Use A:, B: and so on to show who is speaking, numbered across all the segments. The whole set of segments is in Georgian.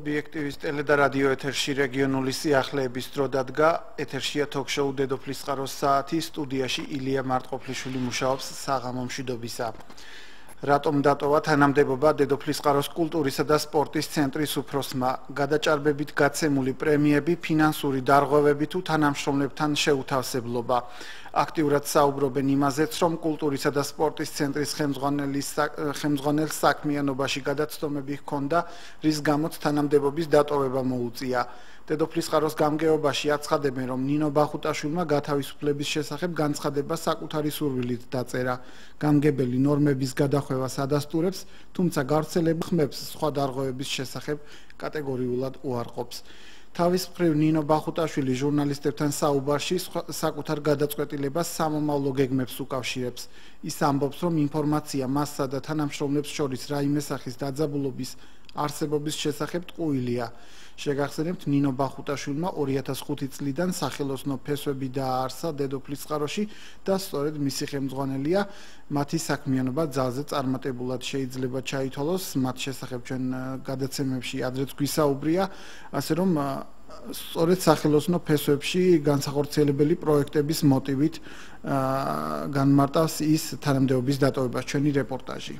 A: ობიექტივის ტელე და რადიო ეთერში რეგიონული სიახლეების დრო დადგა. ეთერშია თოქ-შოუ დედოფლის წყაროს საათი, სტუდიაში ილია მარტყოფლიშვილი მუშაობს საღამო მშვიდობისა. რატომ დატოვა თანამდებობა დედოფლის წყაროს კულტურისა და სპორტის ცენტრის უფროსმა? გადაჭარბებით გაცემული პრემიები, ფინანსური დარღვევები თუ თანამშრომლებთან შეუთავსებლობა. აქტიურად საუბრობენ იმაზეც, რომ კულტურისა და სპორტის ცენტრის ხელმძღვანელს საქმიანობაში გადაცდომები ჰქონდა, რის გამოც თანამდებობის დატოვება მოუწია. დედოფლის წყაროს გამგეობაში აცხადებენ, რომ ნინო ბახუტაშვილმა გათავისუფლების შესახებ განცხადება საკუთარი სურვილით დაწერა. გამგებელი ნორმების გადახვევას ადასტურებს, თუმცა გავრცელებ ხმებს სხვა დარღვევების შესახებ კატეგორიულად უარყოფს. თავის მხრივ ნინო ბახუტაშვილი ჟურნალისტებთან საუბარში საკუთარ გადაწყვეტილებას სამომავლო გეგმებს უკავშირებს. ის ამბობს, რომ ინფორმაცია მასსა და თანამშრომლებს შორის რაიმე სახის დაძაბულობის არსებობის შესახებ ტყუილია. შეგახსენებთ, ნინო ბახუტაშვილმა 2005 წლიდან სახელოსნო ფესვები დააარსა დედოფლის წყაროში და სწორედ მისი ხელმძღვანელია. მათი საქმიანობა ძალზე წარმატებულად შეიძლება ჩაითვალოს, მათ შესახებ ჩვენ გადაცემებში ადრეც გვისაუბრია, ასე რომ სწორედ სახელოსნო ფესვებში განსახორციელებელი პროექტების მოტივით განმარტავს ის თანამდებობის დატოვებას. ჩვენი რეპორტაჟი.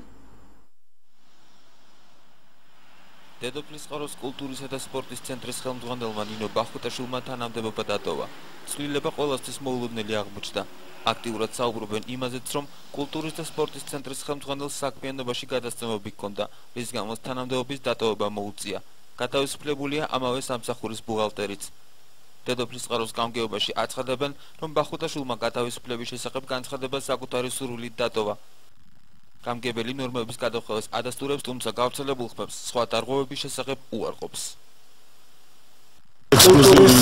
B: დედოფლის წყაროს კულტურისა და სპორტის ცენტრის ხელმძღვანელმა ნინო ბახუტაშვილმა თანამდებობა დატოვა. ცვლილება ყველასთვის მოულოდნელი აღმოჩნდა. აქტიურად საუბრობენ იმაზეც, რომ კულტურის და სპორტის ცენტრის ხელმძღვანელს საქმიანობაში გადაცემები ჰქონდა, რის გამოც თანამდებობის დატოვება მოუწია. გათავისუფლებულია ამავე სამსახურის ბუღალტერიც. დედოფლის წყაროს გამგეობაში აცხადებენ, რომ ბახუტაშვილმა გათავისუფლების შესახებ განცხადება საკუთარი სურვილით დატოვა. გამგებელი ნორმების გადახვევას ადასტურებს, თუმცა გავრცელებულ ხმებს სხვა დარღვევების შესახებ უარყოფს.
A: კულტურის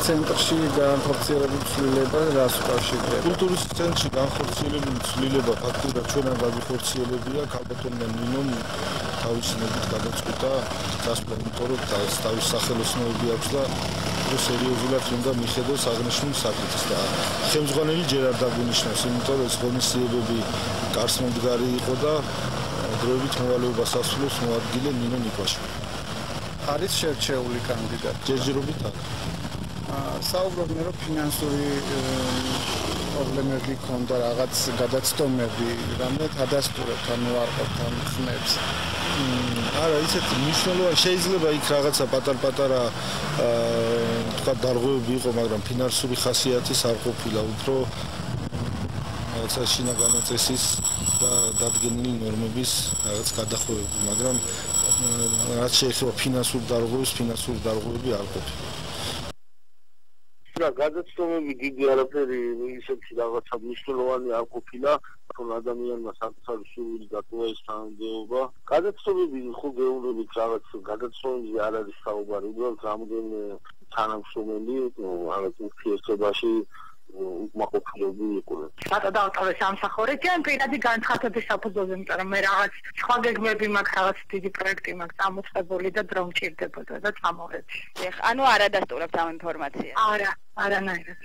A: ცენტრში განხორციელებული ცვლილება რას უკავშირდება?
C: კულტურის ცენტრში განხორციელებული ცვლილება ფაქტობრივად ჩვენან განხორციელებია. ქალბატონმა ნინომ თავისი ნებით გადაწყვიტა დასწრება, იმიტომ რომ თავის სახელოსნოები აქვს და სერიოზულად უნდა მიხედოს აღნიშნულ საკითხს და ხელმძღვანელი ჯერ არ დაგვინიშნავს, იმიტომ რომ ეს ღონისძიებები კარსმომდგარი იყო და დროებით მოვალეობას ასრულებს მოადგილე ნინო ნიკვაშვილი.
A: არის შერჩეული კანდიდატი.
C: ჯერჯერობით არის.
A: საუბრობენ, რომ ფინანსური პრობლემები ჰქონდა, რაღაც გადაცდომები, რამდენად ადასტურებთ ან უარყოფთ ამ ხმებს.
C: არა, ისეთი მნიშვნელოვანი შეიძლება იქ რაღაცა პატარ-პატარა თქვა დარღვევები იყო, მაგრამ ფინანსური ხასიათის არ ყოფილა, უფრო რაღაცა შინაგანაწესის და დადგენილი ნორმების რაღაც გადახვევები, მაგრამ რაც შეეხება ფინანსურ დარღვევები არ ყოფილა.
D: გადაცდომები დიდი არაფერი ისეთი რაღაცა მნიშვნელოვანი არ ყოფილა, რომ ადამიანმა საკუთარი სურვილით დატოვა ეს თანამდებობა. გადაცდომები ხო გეუბნებით რაღაც გადაცდომებზე არ არის საუბარი, უბრალოდ რამდენიმე თანამშრომელი რაღაც ურთიერთობაში უკმაყოფილებული იყვნენ.
E: რატო დავტოვე სამსახური? ჩვენ პირადი განცხადების საფუძველზე, იმიტომ რომ მე რაღაც სხვა გეგმები მაქვს, რაღაც დიდი პროექტი მაქვს წამოწყებული და დრო მჭირდებოდა და წამოვედი.
F: ანუ არ ადასტურებთ ამ ინფორმაციას?
E: არა, არანაირად.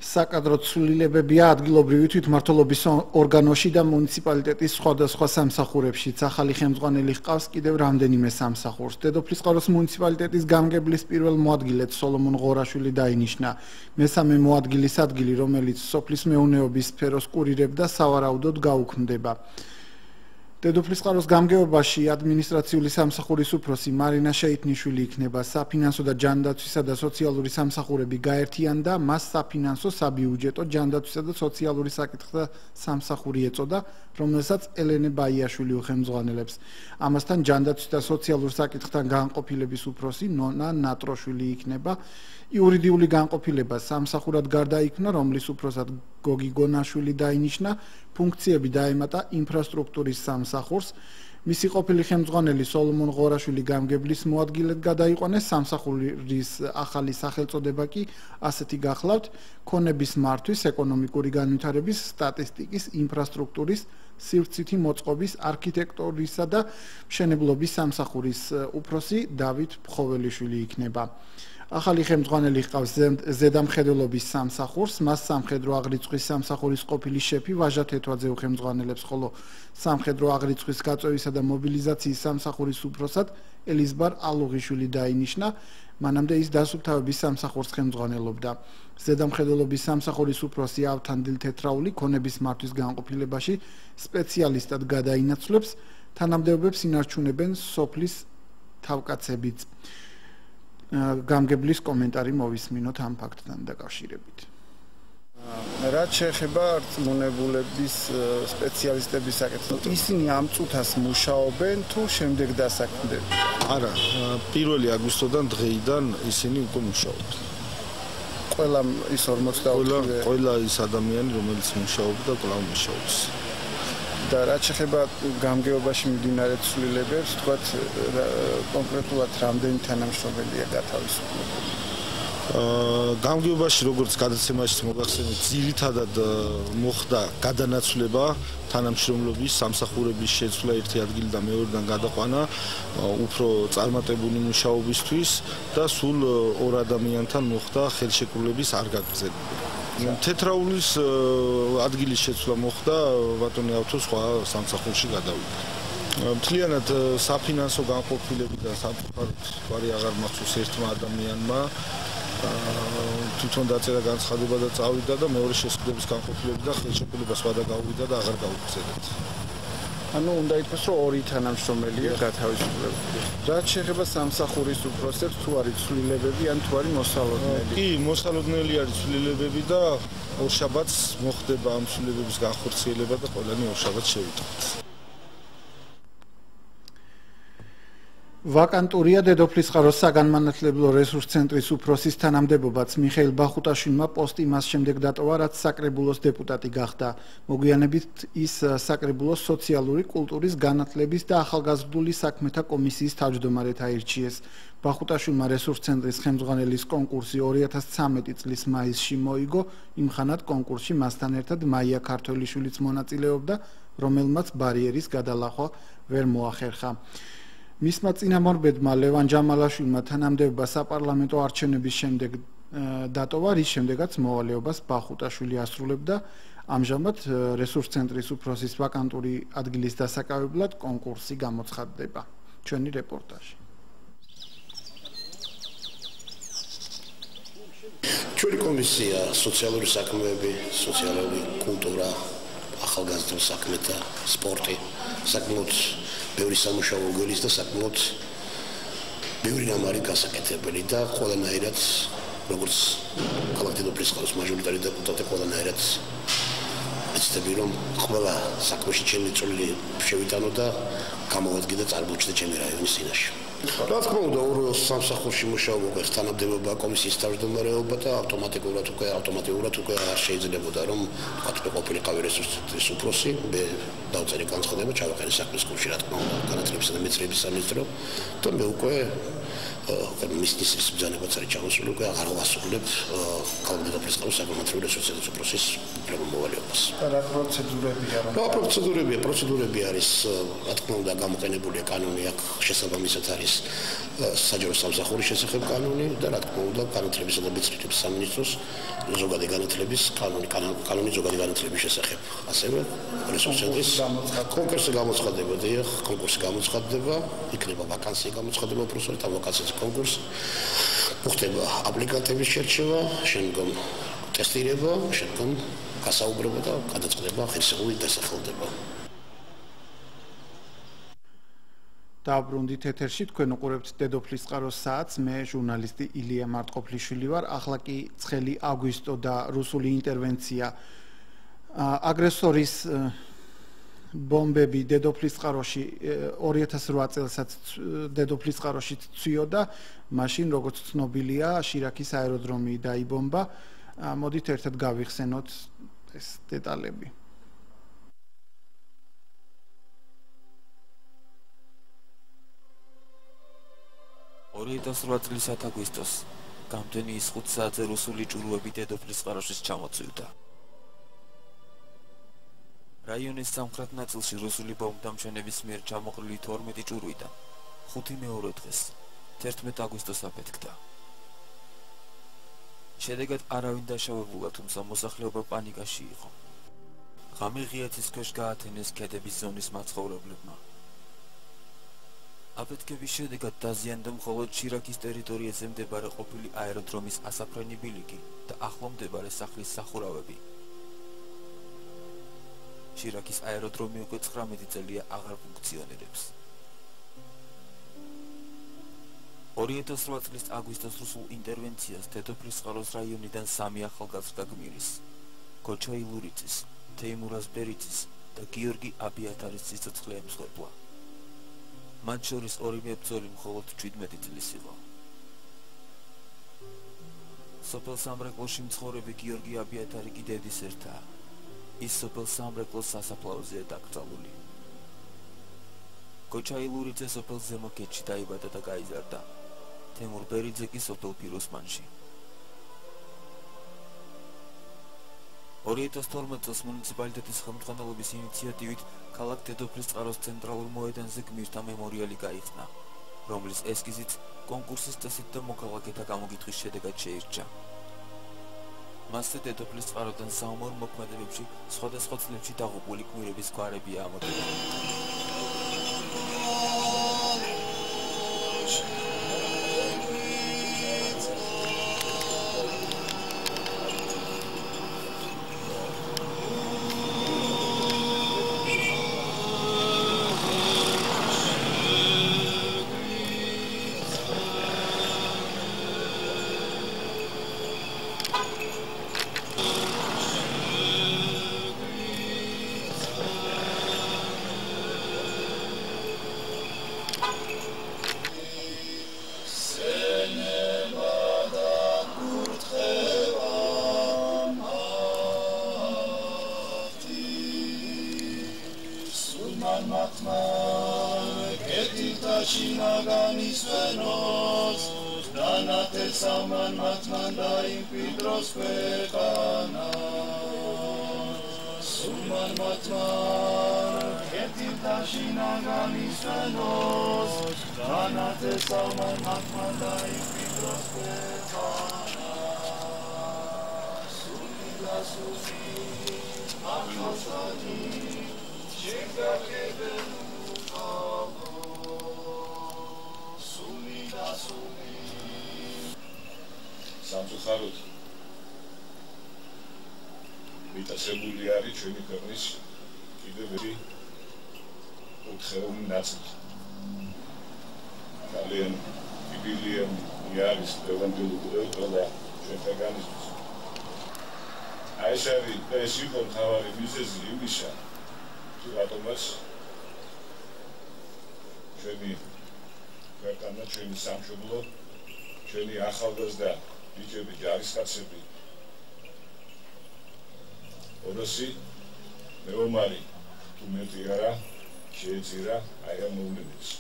A: საკადრო ცვლილებებია ადგილობრივი თვითმმართველობის ორგანოში და მუნიციპალიტეტის სხვადასხვა სამსახურებშიც. ახალი ხელმძღვანელი ჰყავს კიდევ რამდენიმე სამსახურს. დედოფლის წყაროს მუნიციპალიტეტის გამგებლის პირველ მოადგილედ სოლომონ ღორაშვილი დაინიშნა. მესამე მოადგილის ადგილი, რომელიც სოფლის მეურნეობის სფეროს კურირებდა, სავარაუდოდ გაუქმდება. დედოფლის წყაროს გამგეობაში ადმინისტრაციული სამსახურის უფროსი მარინა შეიტნიშვილი იქნება. საფინანსო და ჯანდაცვისა და სოციალური სამსახურები გაერთიან და მას საფინანსო, საბიუჯეტო, ჯანდაცვისა და სოციალური საკითხთა სამსახური ეწოდა, რომელსაც ელენე ბაიაშვილი უხელმძღვანელებს. ამასთან ჯანდაცვის და სოციალურ საკითხთან განყოფილების უფროსი ნონა ნატროშვილი იქნება. იურიდიული განყოფილება სამსახურად გარდაიქმნა, რომლის უფროსად გოგი გონაშვილი დაინიშნა. ფუნქციები დაემატა ინფრასტრუქტურის სამსახურს. მისი ყოფილი ხელმძღვანელი სოლომონ ღორაშვილი გამგებლის მოადგილედ გადაიყვანეს. სამსახურის ახალი სახელწოდება კი ასეთი გახლავთ: ქონების მართვის, ეკონომიკური განვითარების, სტატისტიკის, ინფრასტრუქტურის, სივრცითი მოწყობის, არქიტექტურისა და მშენებლობის სამსახურის უფროსი დავით ფხოველიშვილი იქნება. ახალი ხელმძღვანელი ჰყავს ზედამხედველობის სამსახურს, მას სამხედრო აღრიცხვის სამსახურის ყოფილი შეფი ვაჟა თეთვაძე უხელმძღვანელებს, ხოლო სამხედრო აღრიცხვის გაწევისა და მობილიზაციის სამსახურის უფროსად ელიზბარ ალუღიშვილი დაინიშნა, მანამდე ის დასუფთავების სამსახურს ხელმძღვანელობდა. ზედამხედველობის სამსახურის უფროსი ავთანდილ თეთრაული ქონების მართვის განყოფილებაში სპეციალისტად გადაინაცვლებს, თანამდებობებს ინარჩუნებენ სოფლის თავკაცებიც. გამგებლის კომენტარი მოვისმინოთ ამ ფაქტთან დაკავშირებით. რაც შეეხება რწმუნებულების სპეციალისტების საკითხს, ისინი ამ წუთას მუშაობენ თუ შემდეგ დასაქმდებიან?
C: არა, 1 აგვისტოდან დღეიდან ისინი უკვე მუშაობენ.
A: ყველა ის 42
C: ყველა ის ადამიანი, რომელიც მუშაობდა, კვლავ მუშაობს.
A: და რაც შეეხება გამგეობაში მიმდინარე ცვლილებებს, თქვათ კონკრეტულად რამდენი თანამშრომელია გათავისუფლებული?
C: გამგეობაში როგორც გადაცემაში მოგახსენეთ, ძირითადად მოხდა გადანაცვლება თანამშრომლობის სამსახურების შეცვლა ერთი ადგილიდან მეორედან გადაყვანა უფრო წარმატებული მუშაობისთვის და სულ 2 ადამიანთან მოხდა ხელშეკრულების არ გაგრძელება. თეთრაულის ადგილის შეცვლა მოხდა, ბატონი ავთო სხვა სამსახურში გადავიდა. მთლიანად საფინანსო განყოფილებით და საფუძვარი აღარ მახსოვს ერთმა ადამიანმა თვითონ დაწერა განცხადება და წავიდა და მეორე შესაძლებლობის განყოფილებით და ხელშეკრულება სხვადა გავიდა და აღარ გაუგრძელეთ.
A: ანუ უნდა ითქვას, რომ 2 თანამშრომელია გათავისუფლებული. რაც შეეხება სამსახურის უფროსებს, თუ არის ცვლილებები ან თუ არის მოსალოდნელი?
C: კი, მოსალოდნელი არის ცვლილებები და ორშაბათს მოხდება ამ ცვლილებების განხორციელება და ყველანი ორშაბათს შევიტანთ.
A: ვაკანტურია დედოფლისწყაროს საგანმანათლებლო რესურს ცენტრის უფროსის თანამდებობაც მიხეილ ბახუტაშვილმა პოსტი მას შემდეგ დატოვა, რაც საკრებულოს დეპუტატი გახდა. მოგვიანებით ის საკრებულოს სოციალური, კულტურის, განათლების და ახალგაზრდული საქმეთა კომისიის თავმჯდომარედ აირჩიეს. ბახუტაშვილმა რესურს ცენტრის ხელმძღვანელის კონკურსი 2013 წლის მაისში მოიგო, იმხანად კონკურსში მასთან ერთად მაია ქართველიშვილიც მონაწილეობდა, რომელმაც ბარიერის გადალახვა ვერ მოახერხა. მისმა წინამორბედმა ლევან ჯამალაშვილმა თანამდებობა საპარლამენტო არჩევნების შემდეგ დატოვა, რის შემდეგაც მოვალეობას ბახუტაშვილი ასრულებდა. ამჟამად რესურს ცენტრის უფროსის ვაკანტური ადგილის დასაკავებლად კონკურსი გამოცხადდება. ჩვენი რეპორტაჟი.
G: ჩვენი კომისია სოციალური საქმეები, სოციალური კულტურა, ახალგაზრდულ საქმეთა, სპორტი, საკმაოდ ბევრი სამუშაო გველის და საკმაოდ ბევრი რამარი გასაკეთებელი და ყველანაირად როგორც ქალაქ დედოფლისწყაროს მაჟორიტარი დეპუტატი ყველანაირად ეცდები რომ ყველა საქმეში ჩემი წვლილი შევიტანო და გამოვადგინე და წარმოჩნდა ჩემი რაიონის წინაშე. რა თქმა უნდა, ორ სამსახურში მუშაობა თანამდებობა კომისიის თავმჯდომარეობა და ავტომატურად უკვე არ შეიძლებოდა რომ თქვა ყოფილიყავი რესურსის უფროსი, მე დავწერე განცხადება ჩავაყენე საქმის კურსში, რა თქმა უნდა, განათლებისა და მეცნიერების სამინისტრო და მე უკვე მისნისის ბრძანებაც არის ჩამოსული, უკვე აღარ ვასრულებ ქალაქ დედოფლისწყაროს საგანმანათლებლო რესურსების უფროსის მოვალეობას.
A: რა პროცედურებია?
G: პროცედურები არის, რა თქმა უნდა, გამოყენებულია კანონი, აქ შესაბამისად არის საჯარო სამსახურის შესახებ კანონი და რა თქმა უნდა, განათლებისა და მეცნიერების სამინისტროს ზოგადი განათლების კანონი ზოგადი განათლების შესახებ. ასევე რესურს ცენტრის კონკურსი გამოცხადდება, იქნება ვაკანსია გამოცხადდება უბრალოდ ამ ვაკანსიის კონკურსი. მოხდება აპლიკანტების შერჩევა, შემდგომ ტესტირება, შემდგომ გასაუბრება და გადაწყდება ხელშეკრულების დასახელდება.
A: დაბრუნდით ეთერში, თქვენ უყურებთ დედოფლისწყაროს საათს, მე ჟურნალისტი ილია მარტყოფლიშვილი ვარ. ახლა კი ცხელი აგვისტო და რუსული ინტერვენცია. აგრესორის ბომბები დედოფლისწყაროში 2008 წელსაც დედოფლისწყაროში ცვიოდა, მაშინ როგორც ცნობილია, შირაქის აეროდრომი დაიბომბა. მოდით ერთად გავიხსენოთ ეს დეტალები.
B: 2008 წლის 10 აგვისტოს გამთენის 5 საათზე რუსული ჭურვები დედოფლისწყაროშიც ჩამოწვივდა. რაიონის სამხრეთ ნაწილში რუსული ბომბდამშენების მიერ ჩამოყრილი 12 ჭურვიდან 5 მეორე დღეს 11 აგვისტოს აფეთქდა. შედეგად არავინ დაშავებულა, თუმცა მოსახლეობა პანიკაში იყო. ღამე ღიაცის ქვეშ გაათენეს ქედების ზონის მაცხოვრებლებმა. აფეთქების შედეგად დაზიანდა მხოლოდ შირაქის ტერიტორიაზე მდებარე ყოფილი აეროდრომის ასაფრენი ბილიკი და ახლო მდებარე სახლის სახურავები. შირაქის აეროდრომი უკვე 19 წელია აღარ ფუნქციონირებს. 2008 წლის აგვისტოს რუსულ ინტერვენციას დედოფლისწყაროს რაიონიდან 3 ახალგაზრდა გმირის, გოჩა ილურიძის, თეიმურაზ ბერიძის და გიორგი აბიათარის სიცოცხლე ემსხვერპლა. მათ შორის ორივე ბრძოლი მხოლოდ 17 წლის იყო. სოფელ სამრეკლოში მცხოვრები გიორგი აბიათარი კი დედის ერთაა. ის სოფელ სამრეკლოს სასაფლაოზეა დაკრძალული. გოჩა ილურიძე სოფელ ზემო ქედში დაიბადა და გაიზარდა. თემურ ბერიძე კი სოფელ ფიროსმანში. 2012 წელს მუნიციპალიტეტის ხელმძღვანელობის ინიციატივით ქალაქ დედოფლისწყაროს ცენტრალურ მოედანზე გმირთა მემორიალი გაიხსნა, რომლის ესკიზიც კონკურსის წესით და მოქალაქეთა გამოგითხვის შედეგად შეირჩა. მასზე დედოფლისწყაროდან საომარ მოქმედებებში სხვადასხვა წლებში დაღუპული გმირების გვარებია ამოტვილი.
C: სამწუხაროდ მიტაცებული არის ჩვენი ქვეყნის კიდევ ერთი უთხოვნი ნაწილი. ძალიან კიბილია არის პრევენტიული ყველა ჩვენთაგანისთვის. ეს იყო მთავარი მიზეზი იმისა, თუ რატომაც ჩვენი ქვეყანა, ჩვენი სამშობლო, ჩვენი ახალგაზრდა ბიჭები, ჯარისკაცები, ოდოსი მეომარი თუ მეტი არა შეეწირა აი ამ მოვლენებს.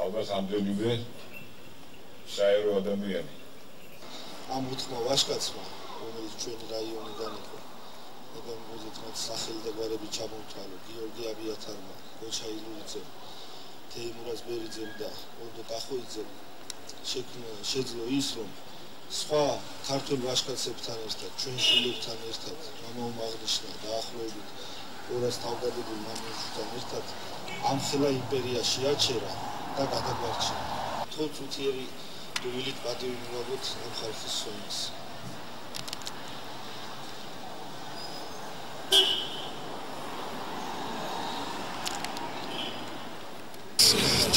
C: ალბათ ამდენივე საერო ადამიანი
H: ამ უთმა ვაჟკაცმა, რომელიც ჩვენ რაიონიდან იყო, მოგამბოზეთ მათ სახელდებარები ჩამოთვალო, გიორგი აბიათარმა, გოჩა ილურიძემ, თეიმურაზ ბერიძემ და ოდო კახოიძემ შეძლო ის, რომ სხვა ქართულ ვაჟკაცებთან ერთად, ჩვენ შვილებთან ერთად, მამაო აღნიშნა დაახლოებით 200 თავდადებულ მამაებთან ერთად ამ ხელა იმპერიაში აჩერა და გადაგვარჩინა. თოწუთიერი დუვილით პატივი მივაგოთ ამ ხალხის სონას.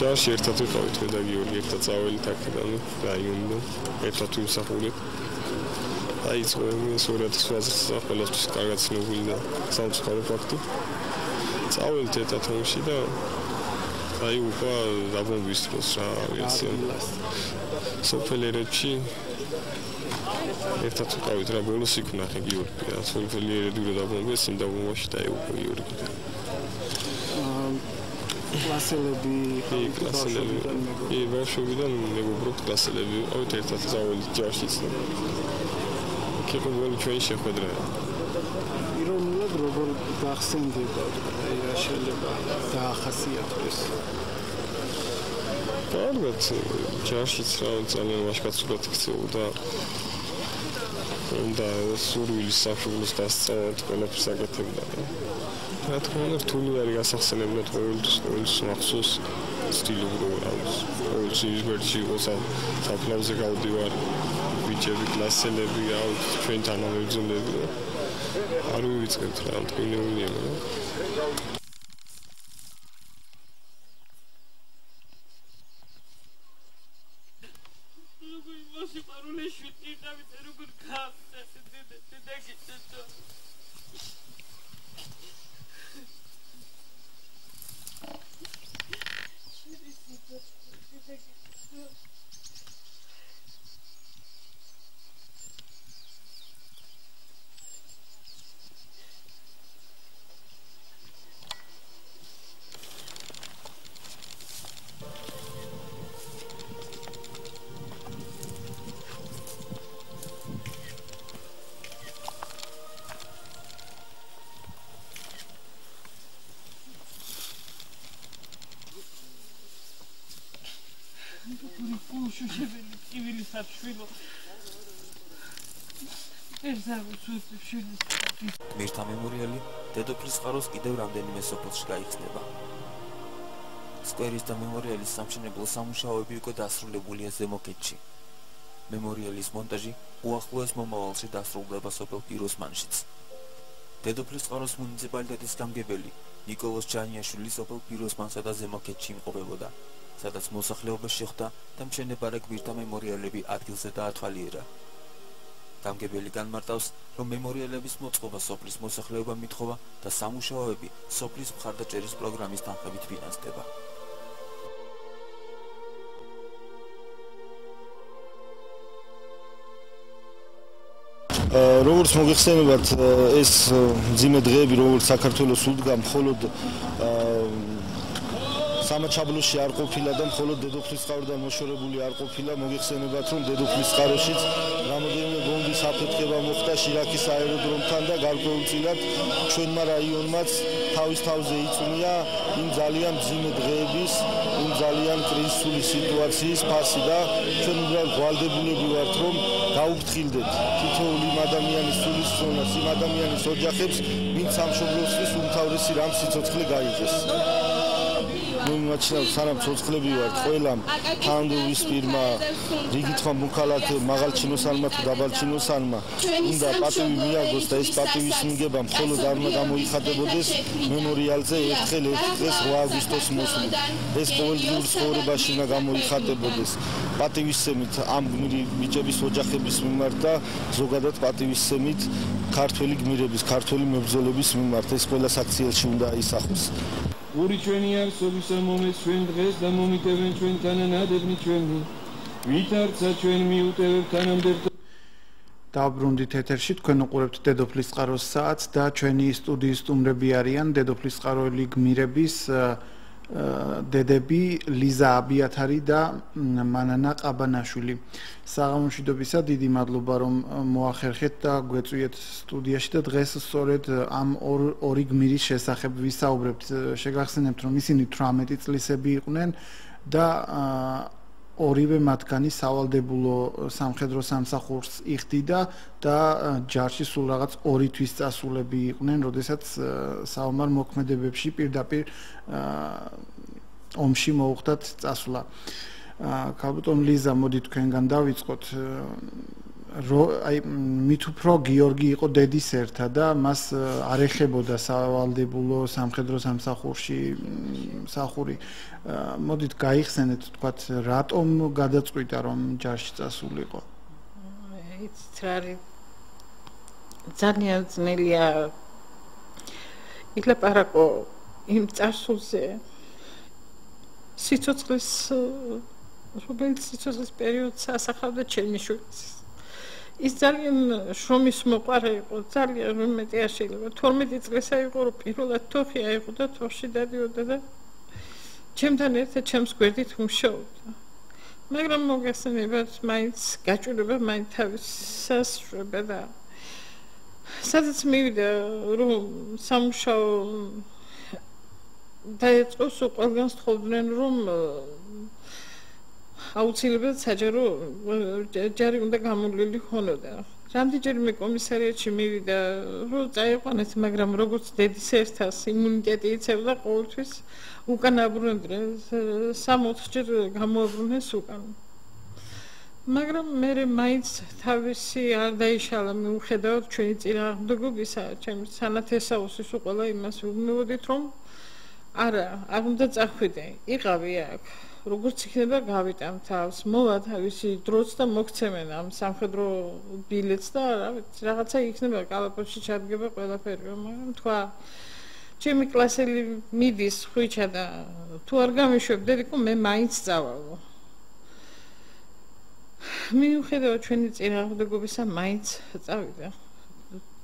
I: ჯარში ერთად ვიყავით მე და გიორგი ერთად წავალით აქედან რაიონიდან ერთად ვიმსახურეთ. დაიწყო ეს 2008 წელს ყველასთვის კარგად ცნობილი და სამწუხარო ფაქტი. წავალით ერთად ომში და აი უკვე დაბომბვის დროს რა ვიცი. სოფელ ერეთში ერთად ვიყავით რა ბოლოს იქ ვნახე გიორგი. სოფელ ერეთში დაბომბეს იმ დაბომბვაში დაეუფლა გიორგი.
A: კლასელები
I: ბავშვობიდან მეგობრობთ კლასელები ვიყავით ერთად წავალით ჯარშიც და იქ ყოველი ჩვენი შეხვედრა
A: ირონულად როგორ გახსენდება აი რა შეიძლება დაახასიათოს
I: კარგად, ჯარშიც რა ძალიან ვაშკაცურად იქცეოდა. და სურვილის საფუძველს დასწავლა ყველაფერს აკეთებდა. რა თქმა უნდა, რთული არის გასახსენებლად ყოველთვის მახსოვს სტილური არის. ყოველთვის ვერჩი იყოს საფლავზე გავდივარ, ბიჭები, კლასელები, ჩვენ თანამებრძოლები. არ ვივიწყებთ რა, თქვენია.
B: გმირთა მემორიალი დედოფლის წყაროს კიდევ რამდენიმე სოფელში გაიხსნება. სკვერის და მემორიალის სამშენებლო სამუშაოები უკვე დასრულებულია ზემო-ქედში. მემორიალის მონტაჟი უახლოეს მომავალში დასრულდება სოფელ პიროსმანშიც. დედოფლის წყაროს მუნიციპალიტეტის გამგებელი ნიკოლოზ ჯანიაშვილი სოფელ პიროსმანსა და ზემო-ქედში იმყოფებოდა, სადაც მოსახლეობა შეხვდა და მშენებარე გმირთა მემორიალები ადგილზე დაათვალიერა. გამგებელი განმარტავს, რომ მემორიალების მოწყობა სოფლის მოსახლეობამ მითხოვა და სამუშაოები სოფლის მხარდაჭერის პროგრამის თანხებით ფინანსდება.
C: როგორც მოგეხსენებათ, ეს მძიმე დღეები, როგორც საქართველოს უდგა მხოლოდ სამაჩაბლოში არ ყოფილა და მხოლოდ დედოფლის წყაროდან მოშორებული არ ყოფილა. მოგეხსენებათ, რომ დედოფლის წყაროშიც რამოდენიმე ბომბის აფეთქება მოხდა შირაქის აეროდრომთან და გარკვეულწილად ჩვენმა რაიონმაც თავის თავზე იწვნია იმ ძალიან მძიმე დღეების, იმ ძალიან კრიზისული სიტუაციის ფასი და ჩვენ უბრალოდ ვალდებულები ვართ, რომ გაუფრთხილდეთ თითოეული იმ ადამიანის სულისწონას, იმ ადამიანის ოჯახებს, ვინც სამშობლოსთვის უმთავრესი რამ სიცოცხლე გაიღეს. მოიმაჩნევთ, სანამ ცოცხლები ვართ, ყველამ თანამდებობის პირმა, რიგითმა მოქალაქემ, მაღალჩინოსანმა თუ დაბალჩინოსანმა უნდა პატივი მიაგოს და ეს პატივის მიღება მხოლოდ არ უნდა გამოიხატებოდეს მემორიალზე ერთხელ ერთ დღეს 8 აგვისტოს მოსვლით. ეს ყოველდღიურ ცხოვრებაში უნდა გამოიხატებოდეს პატივისცემით ამ გმირი ბიჭების ოჯახების მიმართ და ზოგადად პატივისცემით ქართველი გმირების, ქართველი მებრძოლების მიმართ. ეს ყველა საქციელში უნდა აისახოს.
J: ორი ჩვენი არსობისა მომეც ჩვენ დღეს და მომიტევენ ჩვენ თანანადებნი ჩვენი ვითარცა ჩვენ მიუტევებ თანამდებთ.
A: დავბრუნდით ეთერში, თქვენ უყურებთ დედოფლის წყაროს საათს და ჩვენი სტუდიის სტუმრები არიან დედოფლის წყაროელი გმირების დედები ლიზა აბიათარი და მანანა ყაბანაშვილი. საღამომშვიდობისა, დიდი მადლობა რომ მოახერხეთ და გვეწვიეთ სტუდიაში და დღეს სწორედ ამ ორი გმირის შესახებ ვისაუბრებთ. შეგახსენებთ, რომ ისინი 18 წლისები იყვნენ და ორივე მათგანი სავალდებულო სამხედრო სამსახურს იხდიდა და ჯარში სულ რაღაც 2 თვის წასულები იყვნენ, როდესაც საომარ მოქმედებებში პირდაპირ ომში მოუხდათ წასვლა. ქალბატონ ლიზა, მოდით თქვენგან დავიწყოთ. აი მით უფრო გიორგი იყო დედის ერთა და მას არ ეხებოდა სავალდებულო სამხედრო სამსახურში მსახური. მოდით გაიხსენეთ, თქვათ, რატომ გადაწყვიტა რომ ჯარში წასულიყო?
K: იცით რა არის, ძალიან ძნელია ილაპარაკო იმ წარსულზე, სიცოცხლის რომელიც სიცოცხლის პერიოდს ასახავდა ჩემი შვილს. ის ძალიან შრომის მოყვარე იყო, ძალიან მეტი არ შეიძლება. 12 წლისა იყო, რომ პირველად თოხი აიღო და თოხში დადიოდა და ჩემთან ერთად ჩემს გვერდით მუშაობდა. მაგრამ მოგესალმებათ, მაინც გაჭირება, მაინც თავის სასწრება და სადაც მივიდა, რომ სამუშაო დაიწყოს, ყველგან სთხოვდნენ, რომ აუცილებლად საჯარო ჯარი უნდა გამოვლილი ხონოდა. რამდენჯერმე კომისარიატში მივიდა, რომ წაიყვანეთ, მაგრამ როგორც დედის ერთას იმუნიტეტი იცევდა ყოველთვის უკან აბრუნებდნენ, 3-4 ჯერ გამოაბრუნეს უკან. მაგრამ მე მაინც თავისი არ დაიშალა მიუხედავად ჩვენი წინააღმდეგობისა, ჩემი სანათესაოსის უყოლა იმას ვუბნებოდით, რომ არა, არ უნდა წახვიდე, იყავი აქ. როგორც იქნება გავიტან თავს, მოვა თავისი დროც და მოგცემენ ამ სამხედრო ბილეთს და რაღაცა იქნება კალაპოტში ჩადგება ყველაფერი, მაგრამ თქვა ჩემი კლასელი მიდის ხვიჩა და თუ არ გამიშვებდეთო მე მაინც წავალო. მიუხედავად ჩვენი წინააღმდეგობისა მაინც წავიდა.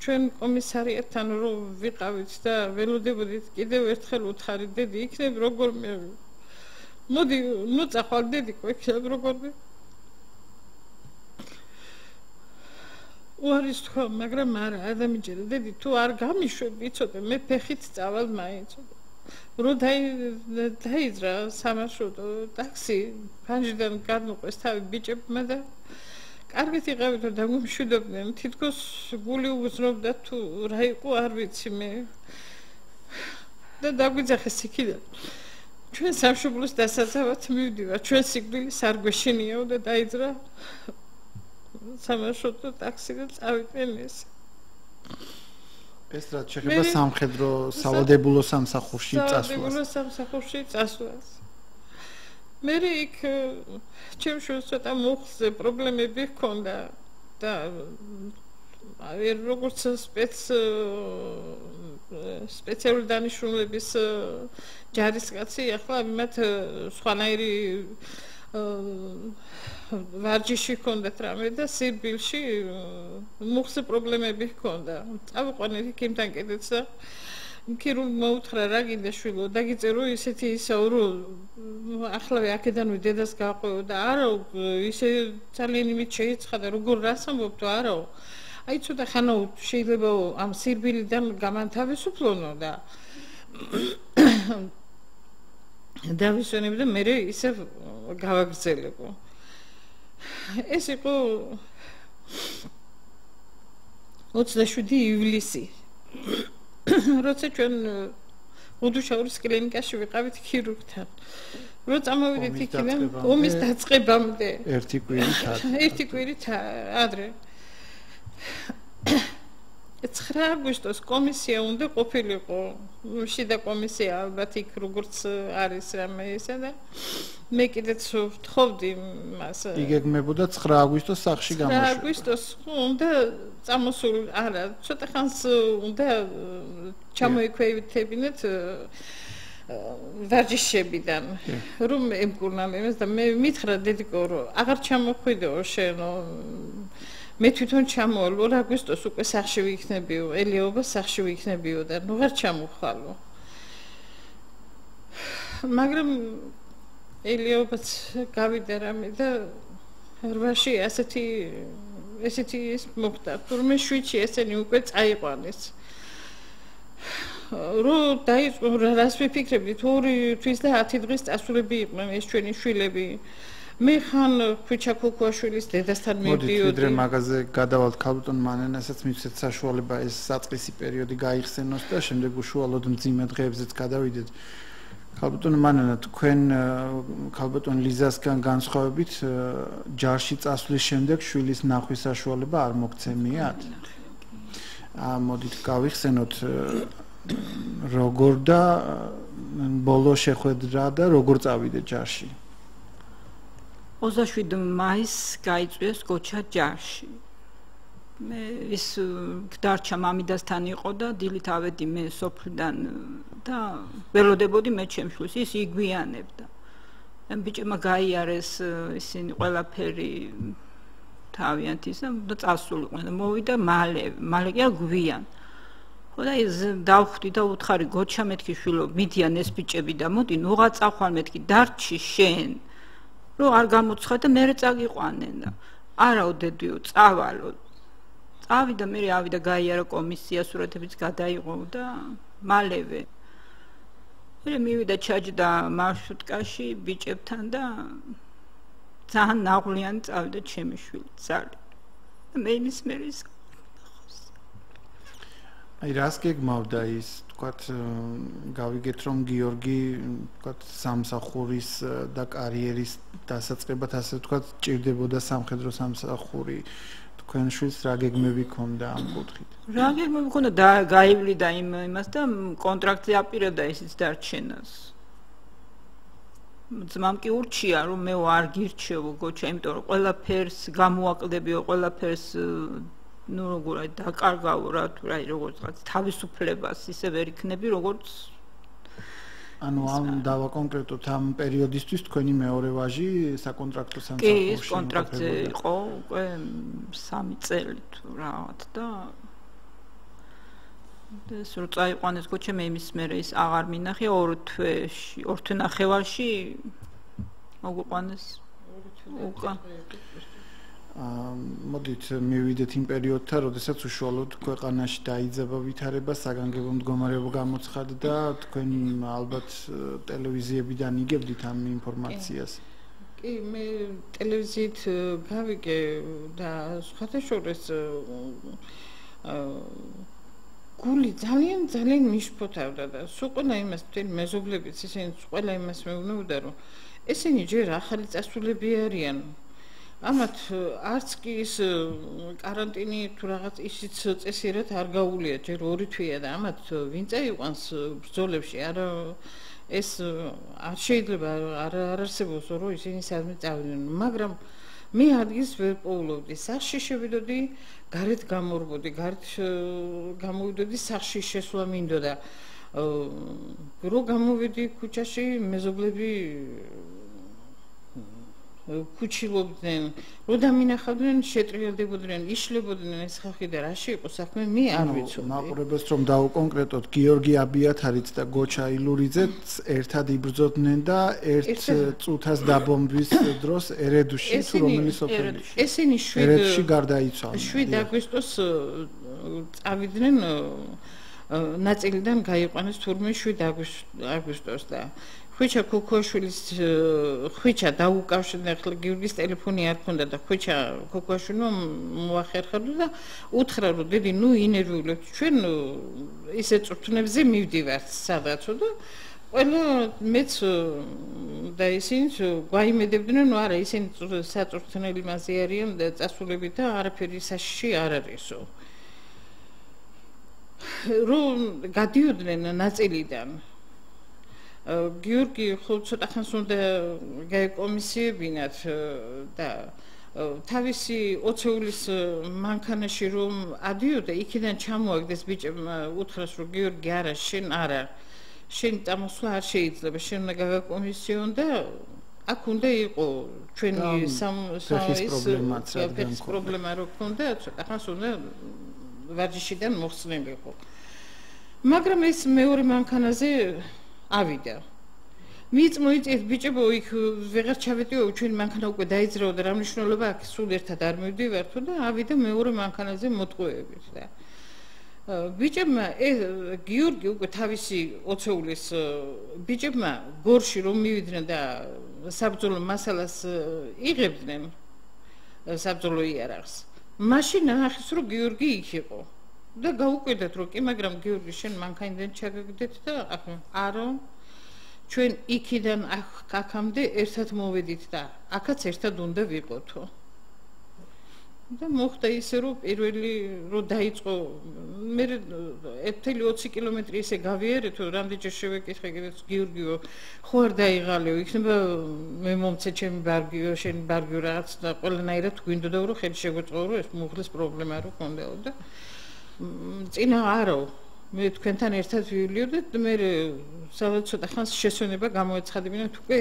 K: ჩვენ კომისარიატთან რომ ვიყავით და ველოდებოდით კიდევ ერთხელ უთხარი დედი იქნებ როგორმე მოდი ნუ წახვალ დედიკო იქნებ როგორმე უარის თქვა მაგრამ არა ადამიანჯერა დედი თუ არ გამიშვებ იცოდე მე ფეხით წავალ მაინც რო დაიძრა სამარშრუტო ტაქსი ფანჯიდან გადმოყვეს თავი ბიჭებმა და კარგით იყავით რომ დაგვიმშვიდობდნენ თითქოს გული უგზნობდა თუ რა იყო არ ვიცი მე და დაგვიძახეს იქიდან ჩვენ სამშობლოს დასაცავად მივდივართ ჩვენ სიკვდილის არ გვეშინიაო და დაიძრა სამარშრუტო ტაქსი და წავიდნენ ეს
A: ეს რაც შეხება სამხედრო სავალდებულო სამსახურში წასვლას.
K: სავალდებულო სამსახურში წასვლას. მე იქ ჩემს შვილს ცოტა მოხზე პრობლემები ჰქონდა და როგორც სპეციალური დანიშნულების ჯარისკაცი ახლა მათ სხვანაირი ვარჯიში ჰქონდათ რამე და სირბილში მოხზე პრობლემები ჰქონდა. წავიყვანეთ იქიდან კიდეც და ქირურგმა მოუთხრა რა გინდა შვილო დაგიწერო ისეთი ისაო რომ ახლავე აქედანვე დედას გაყვეო და არა ისე ძალიან იმით შეიცხადა როგორ რას ამბობთო არაო აი ცოტა ხანო შეიძლება ამ სირბილიდან გამანთავისუფლონო და დავისვენებ და მე ისე გავაგრძელებო ეს იყო 27 ივლისი როცა ჩვენ უდუშაურის კლინიკაში ვიყავით ქირურგთან რო წამოვიდით იქიდან ომის დაწყებამდე ერთი კვირით ადრე 9 აგვისტოს კომისია უნდა ყოფილიყო შიდა კომისია ალბათ იქ როგორც არის რამე ისე და მე კიდეც ვთხოვდი მას
A: იგეგმებოდა 9 აგვისტოს სახლში გამოშვება
K: 9 აგვისტოს უნდა წამოსულ არა ცოტა ხანს უნდა ჩამოიქვეითებინეთ ვარჯიშებიდან რომ ემკურნალებას და მე მითხრა დედიკო რომ აღარ ჩამოხვიდეო შენო მე თვითონ ჩამოვალ 2 აგვისტოს უკვე სახში ვიქნებიო ელიაობა სახში ვიქნებიო და ნუ ვერ ჩამოხვალო მაგრამ ელიაობაც გავიდა რამე და 8-ში ესეთი ის მოხდა თურმე 7-ში ესენი უკვე წაიყვანეს რო დაიწყო რას ვიფიქრებდი 2 თვის და 10 დღის წასულები იყვნენ ეს ჩვენი შვილები მე ხან ხვიჩა ქუქუაშვილის დედასთან მივდიოდი.
A: მოდით მაგაზე გადავალთ ქალბატონ მანენასაც მივცეთ საშუალება ეს საწყისი პერიოდი გაიხსენოს და შემდეგ უშუალოდ მძიმე დღეებზეც გადავიდეთ. ქალბატონ მანენა თქვენ ქალბატონ ლიზასგან განსხვავებით ჯარში წასვლის შემდეგ შვილის ნახვის საშუალება არ მოგცემიათ? მოდით გავიხსენოთ როგორ და ბოლო შეხვედრა და როგორ წავიდეთ ჯარში?
L: 27 მაისს გაიწვიეს გოჩა ჯარში. მე ის დარჩა მამიდასთან იყო და დილით ავედი მე სოფლიდან და ველოდებოდი მე ჩემშვილს ის იგვიანებდა. ამ ბიჭებმა გაიარეს ისინი ყველაფერი თავიანთისა და წასულიყვნენ და მოვიდა მალე კი გვიან. ხო და ის დავხვდი და უთხარი გოჩა მეთქი შვილო მიდიან ეს ბიჭები და მოდი ნუღა წახვალ მეთქი დარჩი შენ რო არ გამოცხადე და მე წაგიყვანენ და არაო დედიო წავალო წავიდა მე ავიდა გაიარა კომისია სურათებიც გადაიღო და მალევე მე მივიდა ჩაჯდა მარშრუტკაში ბიჭებთან და ძალიან ნაღვლიანი წავიდა ჩემი შვილი ძალიან. მე იმის მერის
A: აი რას გეგმავდა ის თქვათ გავიგეთ რომ გიორგი თქვათ სამსახურის და კარიერის დასაწყებად ასე თქვათ ჭირდებოდა სამხედრო სამსახური თქვენ შვილს რა გეგმები ქონდა ამ კუთხით
L: რა გეგმები ქონდა და გაივლიდა იმას და კონტრაქტზე აპირებდა ისიც დარჩენას ძმამ კი ურჩია რომ მე ვარ გირჩევო გოჩა იმიტომ რომ ყველაფერს გამოაკლდებიო ყველაფერს ну როგორ აი დაკარგავო რა თუ რა როგორც თავისუფლებას ისე ვერ იქნები როგორც
A: ანუ ამ დავა კონკრეტულად ამ პერიოდისთვის თქვენი მეორე ვაჟი საკონტრაქტო სამსახურში
L: კი კონტრაქტზე იყო უკვე 3 წელი თუ რაღაც და სულ წაიყვანეს გოჩა მე იმის მერე ის აღარ მინახე 2 თვენახევარში მოგვიყვანეს უკა
A: მოდით მივიდეთ იმ პერიოდთან, როდესაც უშუალოდ ქვეყანაში დაიძაბა ვითარება, საგანგებო მდგომარეობა გამოცხადდა, თქვენ ალბათ ტელევიზიებიდან იგებდით ამ ინფორმაციას.
K: კი, მე ტელევიზიით გავიგე და სხვათა შორის გული ძალიან მიშფოთავდა და სულ ყველა იმას თქვენ მეზობლებიც ისინი ყველა იმას მეუბნებოდა რომ ესენი ჯერ ახალი წასულები არიან ამათ არც კი ის каранტინი თუ რაღაც ისიც წესიერად არ გაუულია ჯერ 2 თვეა და ამათ ვინ წაიყვანს ბრძოლებში არა ეს არ შეიძლება არ არსებობს რომ ისინი სადმე წავიდნენ მაგრამ მე ადგილს ვერ პოულობდი სახში შევიდოდი გარეთ გამორბოდი გარეთ გამოვიდოდი სახში შესვლა მინდოდა რო გამოვიდი ქუჩაში მეზობლები ქუჩილობდნენ რო დამინახავდნენ შეტრიალდებოდნენ იშლებოდნენ ეს ხალხი და რაში იყო საქმე მე არ ვიცოდი
A: მაყურებელს რომ დავუკონკრეტოთ გიორგი აბიათარიც და გოჩა ილურიძეც ერთად იბრძოდნენ და ერთ წუთას დაბომბვის დროს ერედუში თუ რომელი სოფელი
K: ესენი
A: ერედუში გარდაიცვალნენ
K: 7 აგვისტოს წავიდნენ ნაწილიდან გაიყვანეს თურმე 7 აგვისტოს და ხვიჩა ქოქოაშვილის ხვიჩა დაუკავშირდა ახლა გიორგის ტელეფონი არ ქონდა და ხვიჩა ქოქოაშვილმა მოახერხებდა და უთხრა რომ დედი ნუ ინერვიულებთ ჩვენ ისე წვრთნებზე მივდივართ სადღაცო და ყველა მეც და ისინი გვაიმედებდნენ ნუ არა ისინი საწვრთნელი მასე არიან და წასულები და არაფერი საშიში არ არისო რომ გადიოდნენ ნაწილიდან გიორგი ხო ცოტა ხანს უნდა გაეკომისიებინათ და თავისი ოცეულის მანქანაში რომ ადიოდა იქიდან ჩამოაგდეს ბიჭებმა უთხრას რომ გიორგი არა შენ არა შენ წამოსვლა არ შეიძლება შენ უნდა გაგაკომისიონ და აქ უნდა იყო ჩვენი ფეხის პრობლემა რო ქონდა ცოტა ხანს უნდა ვარჯიშიდან მოხსნილიყო მაგრამ ეს მეორე მანქანაზე ავიდა მიც მოიწეთ ბიჭებო იქ ვეღარ ჩავედიო ჩვენი მანქანა უკვე დაიძრაოდა რა მნიშვნელობა აქვს სულ ერთად არ მივდივართო და ავიდა მეორე მანქანაზე მოტყუებით და ბიჭებმა გიორგი უკვე თავისი ოცეულის ბიჭებმა გორში რომ მივიდნენ და საბრძოლო მასალას იღებდნენ საბრძოლო იარაღს მაშინ ახის რომ გიორგი იქ იყო და გაუკვირდათ რომ კი მაგრამ გიორგი შენ მანქანიდან ჩაგაგდეთ და არა ჩვენ იქიდან აქამდე ერთად მოვედით და აქაც ერთად უნდა ვიყოთო და მოხდა ისე რომ პირველი რო დაიწყო მე 1.20 კილომეტრი ისე გავიარეთო რამდენჯერ შევეკითხე კიდეც გიორგიო ხო არ დაიღალიო იქნება მე მომცე ჩემი ბარგიო შენ ბარგიო რაღაც და ყველანაირად გვინდოდა რომ ხელი შეგვეწყო რომ ეს მუხლის პრობლემა რო ქონდაო და წინა არო მე თქვენთან ერთად ვივლიოდეთ მე სადაც ცოტა ხანს შესვენება გამოეცხადებინათ უკვე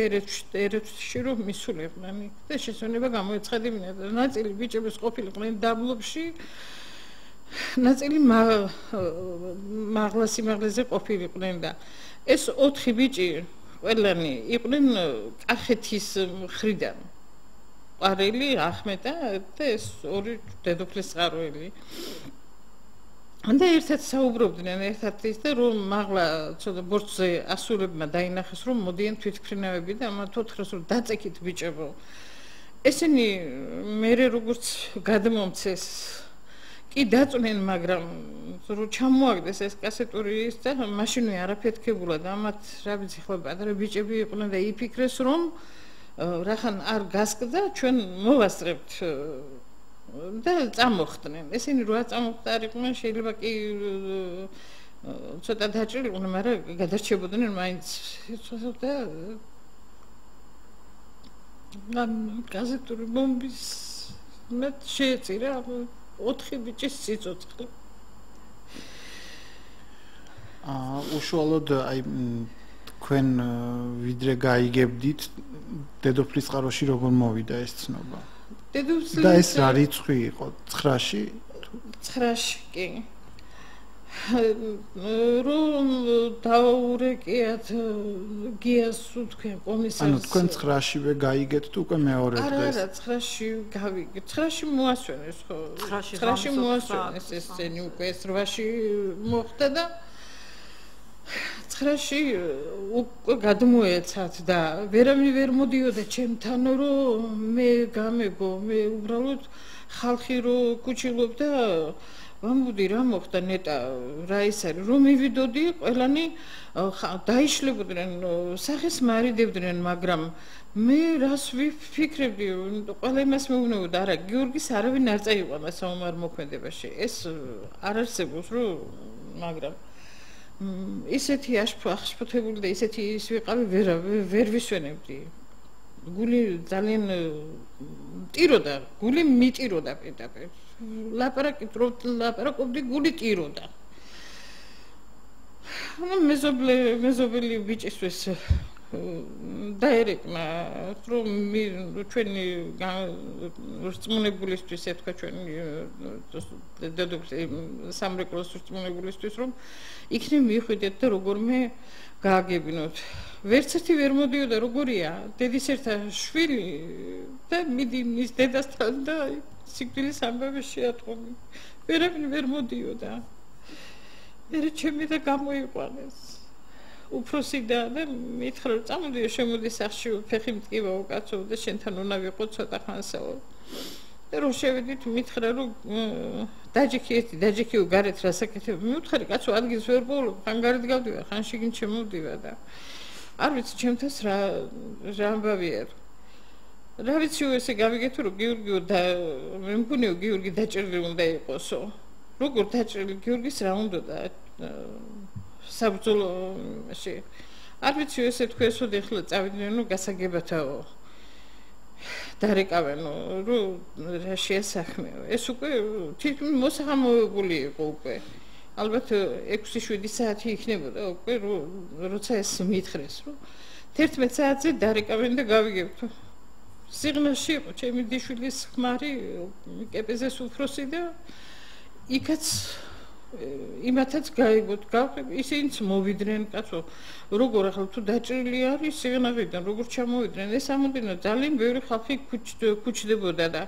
K: ერეთში რომ მისულიყვნენ და შესვენება გამოეცხადებინათ ნაწილი ბიჭების ყოფილიყვნენ დაბლობში ნაწილი მაღლა სიმაღლეზე ყოფილიყვნენ და ეს 4 ბიჭი ყველანი იყვნენ კახეთის მხრიდან ყარელი ახმეტა და ეს 2 დედოფლის წყაროელი და ერთად საუბრობდნენ ერთად ის და რომ მაღლა ცოტა ბორცვზე ასულებმა დაინახეს რომ მოდიან თვითმფრინავები და ამათ უთხრეს რომ დაწეკით ბიჭებო ესენი მერე როგორც გადმომცეს კი დაწვნენ, მაგრამ რო ჩამოაგდეს ეს კასეტური ის და მაშინვე არაფეთქებულა და ამათ რა ვიცი ხო პატარა ბიჭები იყვნენ და იფიქრეს რომ რახან არ გასკდა ჩვენ მოვასწრებთ და წამოხდნენ. ესენი რო წამოხტარიყვნენ შეიძლება კი ცოტა დაჭრილიყვნენ, მაგრამ გადარჩებოდნენ მაინც და კასეტური ბომბის მეტ შეეწირა 4 ბიჭის სიცოცხლე.
A: უშუალოდ აი თქვენ ვიდრე გაიგებდით დედოფლის წყაროში როგორ მოვიდა ეს ცნობა? და ეს რა რიცხვი იყო? 9-ში?
K: 9-ში კი. რომ დაურეკიათ გიას თქვენ კომისარს.
A: ანუ თქვენ 9-შივე გაიგეთ თუ უკვე მეორე დღეს?
K: არა, 9-ში გავიგეთ. 9-ში მოასვენეს ხო? 9-ში მოასვენეს ეს სცენი უკვე 8-ში მოხდა და 9-ში უკვე გადმოეცათ და ვერავინ ვერ მოდიოდა ჩემთან რომ მე გამეგო, მე უბრალოდ ხალხი რო კუჩილობდა ვამბობდი რა მოხდა ნეტა რა ის არის რომ მივიდოდი ყველანი დაიშლებოდნენ სახეს მარიდებდნენ მაგრამ მე რას ვიფიქრებდი ყველა იმას მეუბნებოდა არა გიორგის არავინ არ წაიყვანა საომარ მოქმედებაში ეს არ არსებობს რომ მაგრამ ისეთი აღშფოთებული და ისეთი ის ვიყავი ვერ ვისვენებდი გული ძალიან ტიროდა გული მიტიროდა პირდაპირ ლაპარაკობდი გული ტიროდა ანუ მეზობელი ბიჭისთვის დაერეკნა რომ ჩვენი რწმუნებულისთვის ეთქვა ჩვენი დედოფლის სამრეკლოს რწმუნებულისთვის რომ იქნებ მიხვიდეთ და როგორმე გააგებინოთ ვერც ერთი ვერ მოდიოდა როგორია დედის ერთა შვილი და მიდი მის დედასთან და სიკვდილის ამბავი შეატყობი ვერავინ ვერ მოდიოდა მე ჩემი და გამოიყვანეს უფროსი და მითხრა რომ წამოდიო შემოდი სახში ფეხი მტკივაო კაცო და შენთან უნდა ვიყო ცოტა ხანსაო და რო შევედით მითხრა რომ დაჯექიო გარეთ რასაკეთებ მივთხარი კაცო ადგილს ვერ ბოლობ ხან გარეთ გავდივარ ხან შიგნით შემოვდივარ და არ ვიცი ჩემთას რა ამბავია რა ვიცი ესე გავიგეთ რომ გიორგიო და მე მგონიო გიორგი დაჭრილი უნდა იყოსო როგორ დაჭრილი გიორგის რა უნდა და საბრძოლოში არ ვიცი ესე თქვენსოდ ეხლა წავიდნენ რომ გასაგებათაო დარეკავენო რომ რა შეასახმეო ეს უკვე თითქმის მოსახამოვებული იყო უკვე ალბათ 6-7 საათი იქნებოდა უკვე როცა ეს მითხრეს რომ 11 საათზე დარეკავენ და გავიგებთ სიგნალში იყო ჩემი დიშვილის ხმარი კეპეზეს უფროსი და იქაც იმათაც გაიგოთ ისინიც მოვიდნენ კაცო როგორ ახლა თუ დაჭრილი არის სიგნალიდან როგორ ჩამოვიდნენ ეს ამოდინა ძალიან ბევრი ხალხი ქუჩდებოდა და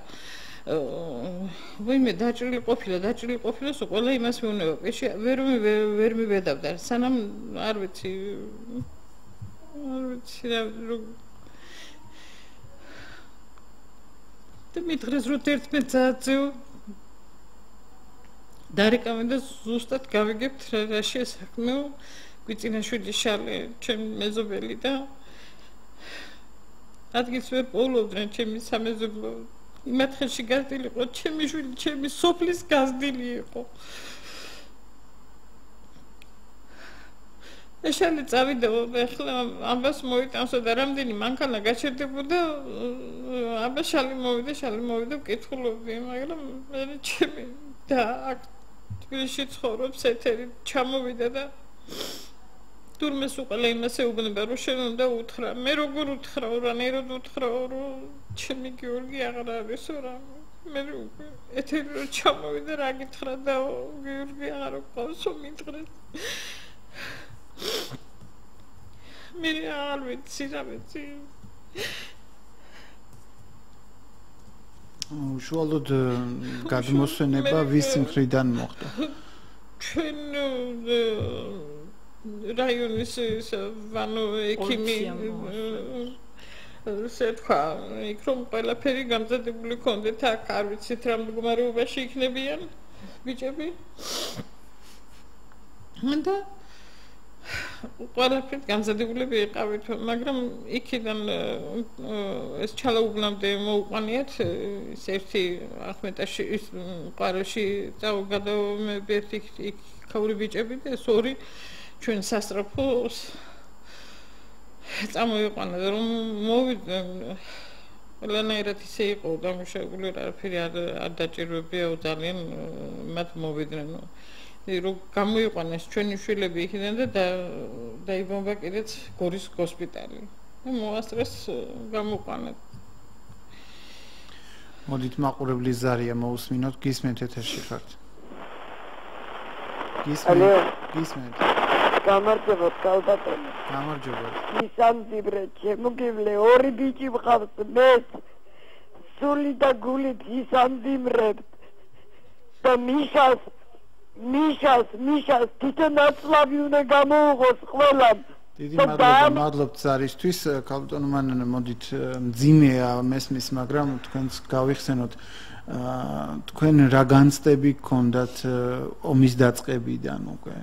K: ვინმე დაჭრილი ყოფილა სულ ყველა იმას მეუნება პეში ვერ მივედავდა სანამ არ ვიცი რა და მითხრეს რომ 11 საათზე დარეკავენ და ზუსტად გავიგებთ რა შესაქმეო გვიწინაშვილი შალე ჩემი მეზობელი და ადგილს ვერ პოულობდნენ ჩემი სამეზობლო იმათ ხელში გაზრდილი იყო ჩემი შვილი ჩემი სოფლის გაზრდილი იყო ეშალე წავიდა ახლა ამბას მოიტანსო და რამდენი მანქანა გაჩერდებოდა აბა შალი მოვიდა ვკითხულობდი მაგრამ მე ჩემი და აქ თბილისში ცხოვრობს ეთერი ჩამოვიდა და თურმეს უყალა იმას ეუბნება რომ შენ უნდა უთხრა მე როგორ უთხრა რანაირად უთხრა რომ ჩემი გიორგი აღარ არისო რა მე ეთერი რომ ჩამოვიდა რა გითხრა და გიორგი აღარ ყავსო მითხრეს მე არ ვიცი რა ვიცი
A: უშუალოდ გადმოსვენება ვის მხრიდან მოხდა?
K: ჩვენ რაიონის ვანო ექიმი შეთქვა იქ რომ ყველაფერი გამზადებული ქონდეთ აქ არ ვიცით რა მდგომარეობაში იქნებიან ბიჭები და ყველაფერი გამზადებულები იყავით მაგრამ იქიდან ეს ჩალაუბნამდე მოუყვანიათ ეს ერთი ახმეტაში ის ყარაში გადავმებიეთ იქ ქაური ბიჭები და ეს ორი ჩვენ სასწრაფოს წამოიყვანა რომ მოვიდნენ ყველანაირად ისე იყო დამუშავებული არაფერი არ დაჭირვებია ძალიან მათ მოვიდნენ რომ გამოიყვანეს ჩვენი შვილები იქიდან და დაიბომბა კიდეც გორის ჰოსპიტალი და მოასწრეს გამოყვანეთ
A: მოდით მაყურებლის ზარია მოусმინოთ გისმენთ ეთერში ხართ გისმენთ
M: გამარჯობა კალბატონო
A: გამარჯობა
M: ისამდიბრე შემოგივლე ორი ბიჭი მყავს მე სული და გულით ისამდიმრებთ და მიშას თვითონ აცლავი უნდა გამოუღოს ყველამ
A: დიდი მადლობთ ზარისთვის კალბატონო მანანა მოდით მძიმეა მესმის მაგრამ თქვენს გავიხსენოთ თქვენ რა განცდები გქონდათ ომის დაწყებიდან უკვე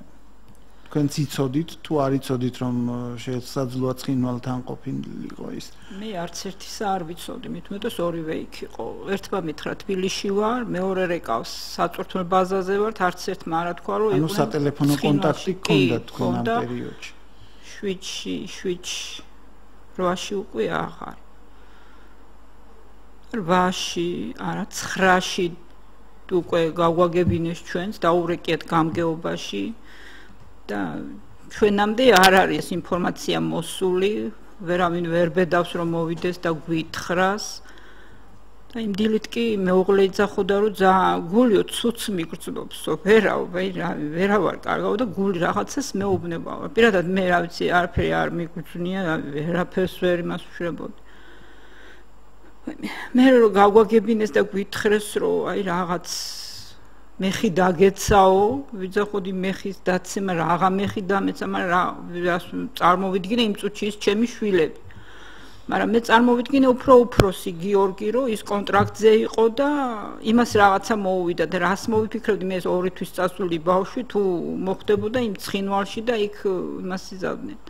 A: თქვენ იცოდით თუ არ იცოდით რომ შესაძლოა ცხინვალთან ყოფილიყო ის
L: მე არც ერთისა არ ვიცოდი მithumetos ორივე იქ იყო ერთმა მითხრა თბილისში ვარ მეორე რეკავს საწვრთნელ ბაზაზე ვარ არც ერთმა არ თქვა რომ
A: ანუ სატელეფონო კონტაქტი გქონდათ თქვენ ამ პერიოდში
L: 7-ში 8-ში უკვე აღარ 8-ში არა 9-ში უკვე გავგვაგებინეს ჩვენს დაურეკიათ გამგეობაში და ჩვენამდე არ არის ინფორმაცია მოსული, ვერავინ ვერ ბედავს რომ მოვიდეს და გვითხრას. და იმ დილით კი მეუღლე იძახოდა რომ გულიო ცუც მიგრძნობს, ვერა ვარ კარგავ და გული რაღაცას მეუბნება. პირადად მე რა ვიცი, არაფერი არ მიგრძნია, ვერაფერს ვერ იმას ვშრებოდი. მე რომ გავგვაგებინეს და გვითხრეს რომ აი რაღაც მეხი დაგეცაო, ვიძახოდი მეხის დაცემა, რაღა მეხი დამეცა, მაგრამ რა წარმოვიდგინე იმ წუთში ის ჩემი შვილები. მაგრამ მე წარმოვიდგინე უფროსი გიორგი, რომ ის კონტრაქტზე იყო და იმას რაღაცა მოუვიდა და რას მოვიფიქრებდი მე 2 თვის წასული ბავშვი თუ მოხდებოდა იმ ცხინვალში და იქ იმას იზავდნენ.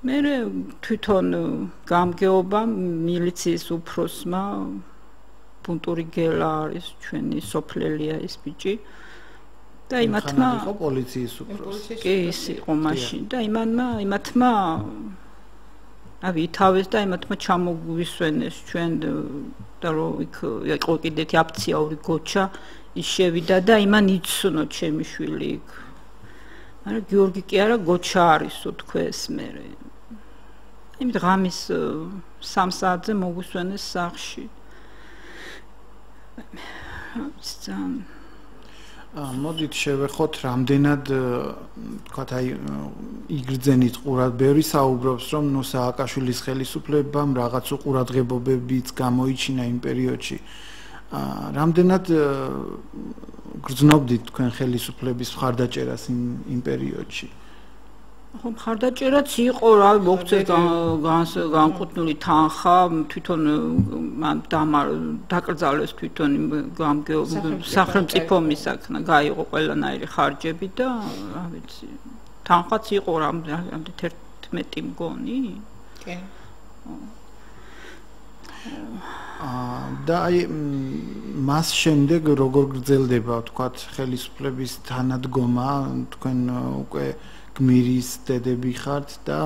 L: მე თვითონ გამგეობა მილიციის უფროსმა პუნტური გელა არის ჩვენი სოფლელია ის ბიჭი და იმათმა
A: იყო პოლიციის უფროსი
L: კი ის იყო მაშინ და იმათმა ავითავეს და იმათმა ჩამოგვისვენეს ჩვენ და რომ იქ იყო კიდეთი აფციური გოჩა ის შევიდა და იმან იცნო ჩემი შვილი იქ მაგრამ გიორგი კი არა გოჩა არისო თქვეს მე იმ დღამის 3 საათზე მოგვისვენეს სახლში
A: მოდით შევეხოთ რამდენად თქვათ აი იგრძენით ყურად ბევრი საუბრობს რომ ნუ სააკაშვილის ხელისუფლებამ რაღაც უყურადღებობებიც გამოიჩინა იმ პერიოდში რამდენად გრძნობდით თქვენ ხელისუფლების მხარდაჭერას იმ პერიოდში
L: ხო მხარდაჭერაც იყო რა მოგწეს განკუთვნილი თანხა თვითონ დაკრძალეს თვითონ სახელმწიფო მისაქნა გაიღო ყველანაირი ხარჯები და რა ვიცი თანხაც იყო რამდენი 11 მგონი კი
A: და აი მას შემდეგ როგორ გრძელდება თქვათ ხელისუფლების თანადგომა თქვენ უკვე გმირის დედები ხართ და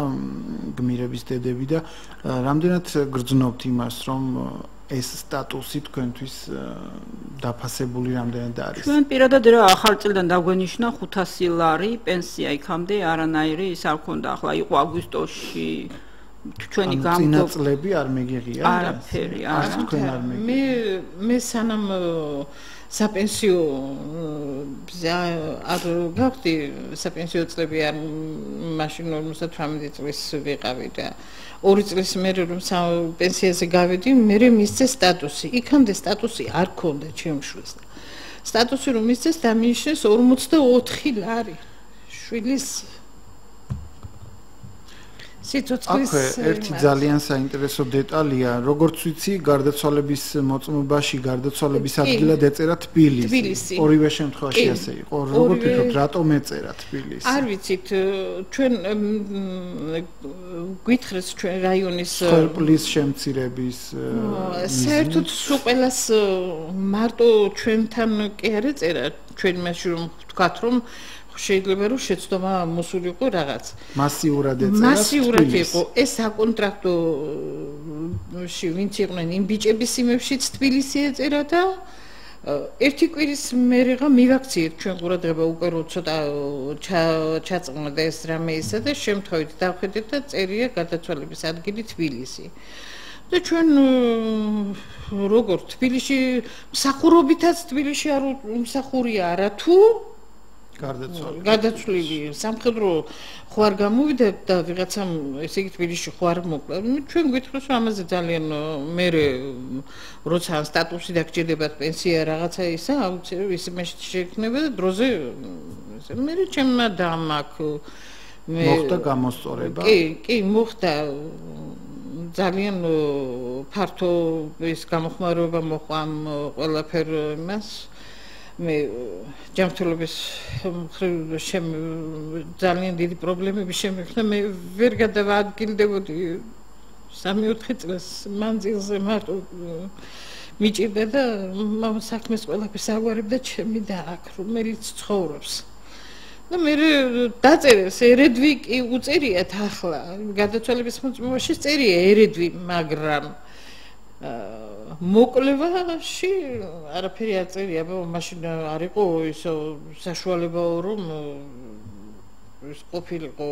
A: გმირების დედები და რამდენად გრძნობთ იმას რომ ეს სტატუსი თქვენთვის დაფასებული რამდენად არის
L: ჩვენ პირადად რა ახალ წლიდან დაგვენიშნა 500 ლარი პენსია იქამდე არანაირი ის არ ქონდა ახლა იყო აგვისტოში ჩვენი
A: გამგეობები არ მეგიღია
L: არაფერი
K: მე სანამ საპენსიო არ გავხდი საპენსიო წლები არ მაშინ 58 წლის ვიყავი და 2 წლის მერე რომ პენსიაზე გავედი მერე მისცეს სტატუსი იქამდე სტატუსი არ ქონდა ჩემშვილს სტატუსი რომ მისცეს დამინიშნეს 44 ლარი შვილის სიცოცხლის
A: ერთი ძალიან საინტერესო დეტალია, როგორც ვიცი, გარდაცვალების მოწმობაში გარდაცვალების ადგილად ეწერა თბილისი. ორივე შემთხვევაში ასე იყო. როგორ ვფიქრობთ, რატომ ეწერა თბილისი?
K: არ ვიცით, ჩვენ გვითხრეს ჩვენ რაიონის
A: ხელფლის შემცირების
K: საერთოდ სულ ყველას მარტო ჩვენთან კი არ ეწერა, ჩვენ მაშინ რომ ვთქვათ, რომ შეიძლება რომ შეცდომა მოსულიყო რაღაც
A: მასიურად ეწერა
K: მასიურად იყო ეს საკონტრაქტოში ვინც იყვნენ იმ ბიჭების იმებშიც თბილისი ეწერა და ერთი კვირის მერეღა მივაქციეთ ჩვენ ყურადღება უკვე რო ცოტა ჩაწყნოდა ეს რამე ისა და შემთხვევით დავხედეთ და წერია გარდაცვალების ადგილი თბილისი და ჩვენ როგორ თბილისში მსახურობითაც თბილისში არ მსახურია არა თუ გარდაცვლილი სამხედრო ხო არ გამოვიდა და ვიღაცამ ესე იგი თბილისში ხო არ მოკლა ჩვენ გვითხრეს რომ ამაზე ძალიან მერე როცა სტატუსი დაგჭირდებათ პენსია რაღაცა ისა აუცილებლად ისე მაშინ შეექნება და დროზე მერე ჩემმა დამაკ
A: მოხდა გამოსწორება
K: კი მოხდა ძალიან ფართო ეს გამოხმარება მოყვა ყველაფერ იმას მე ჯანმრთელობის ძალიან დიდი პრობლემები შემექნა მე ვერ გადავადგილდებოდი 3-4 წელს მანძილზე მარტო მიჭირდა და მამ საქმეს ყველაფერს აგვარებდა ჩემი და აქ რომელიც ცხოვრობს და მე დაწერეს ერედვი კი უწერიათ ახლა გადაცვალების მოწმობაში წერია ერედვი მაგრამ მოკლევაში არაფერი არ წერია, მაშინ არ იყო ისო საშუალება რომ ის ყოფილიყო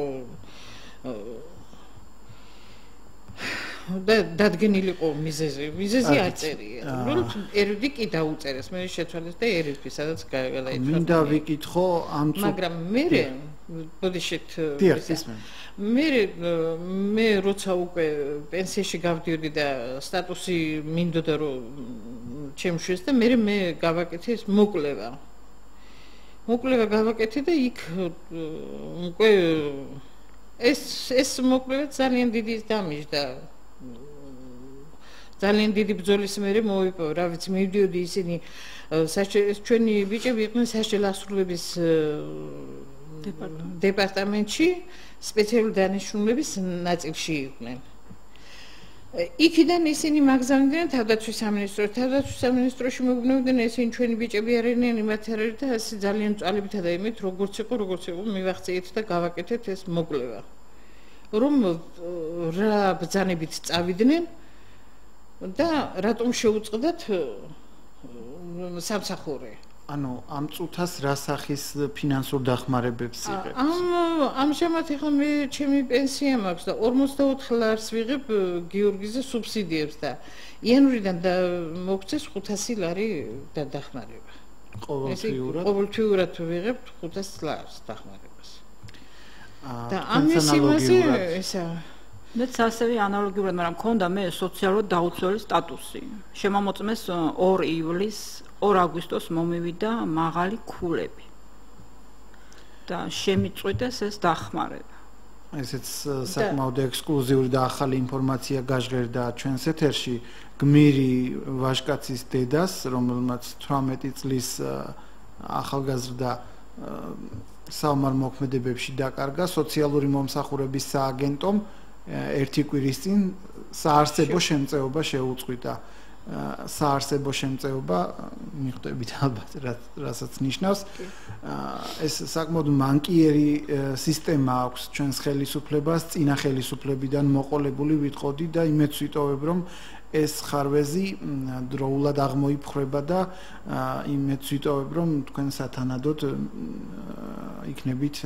K: და დადგენილიყო მიზეზი არ წერია. რომ ერედი კი დაუწერეს, მე შეცვალეს და ერედი სადაც გადაიწერა.
A: მინდა ვიკითხო ამ
K: მაგრამ მე ბოდიშეთ მე როცა უკვე პენსიაში გავდიოდი და სტატუსი მინდოდა რომ ჩემშვეს და მე გავაკეთე ეს მოკლევა გავაკეთე და იქ უკვე ეს მოკლევა ძალიან დიდი დამიჯდა ძალიან დიდი ბრძოლის მერე მოვიპოვა რა ვიცი მივდიოდი ისინი ჩვენი ბიჭები იყვნენ საშუალო ასრულების დეპარტამენტში სპეციალური დანიშნულების ნაწილში იყვნენ. იქიდან ისინი მაგზავნდნენ თავდაცვის სამინისტროში მოგვნევდნენ ესენი ჩვენი ბიჭები არიან იმათ არის და ეს ძალიან წვალებითა და იმით როგორც იყო მივახციეთ და გავაკეთეთ ეს მოკლევა. რომ რა ბრძანებით წავიდნენ და რატომ შეუწყდათ სამსახური
A: ანუ ამ წუთას რა სახის ფინანსურ დახმარებებს იღებს?
K: ამჟამად ახლა მე ჩემი პენსია მაქვს და 44 ლარს ვიღებ გიორგიზე სუბსიდიებს და იანვრიდან და მოგწეს 500 ლარი და დახმარება. ყოველთვიურად ვიღებ 500 ლარს დახმარებას. და ამის იმაზე ესა
L: მეც ასევე ანალოგიურად, მაგრამ მქონდა მე სოციალურად დაუცველი სტატუსი. შემამოწმეს 2 ივლისს 2 აგვისტოს მომივიდა მაღალი ქულები. და შემიწყვიტეს ეს დახმარება.
A: ესეც საკმაოდ ექსკლუზიური და ახალი ინფორმაცია გაჟღერდა ჩვენს ეთერში გმირი ვაჟკაცის დედას, რომელმაც 18 წლის ახალგაზრდა საომარ მოქმედებებში დაკარგა სოციალური მომსახურების სააგენტომ ერთი კვირის წინ საარსებო შემწეობა შეუწყვიტა. საარსებო შემწეობა მიხვდებით ალბათ რასაც ნიშნავს. ეს საკმაოდ მანკიერი სისტემა აქვს ჩვენს ხელისუფლებას, წინა ხელისუფლებიდან მოყოლებული ვიტყოდი და იმეც ვიტოვებ რომ ეს ხარვეზი დროულად აღმოიფხრება და იმეც ვიტოვებ რომ თქვენ სათანადოდ იქნებით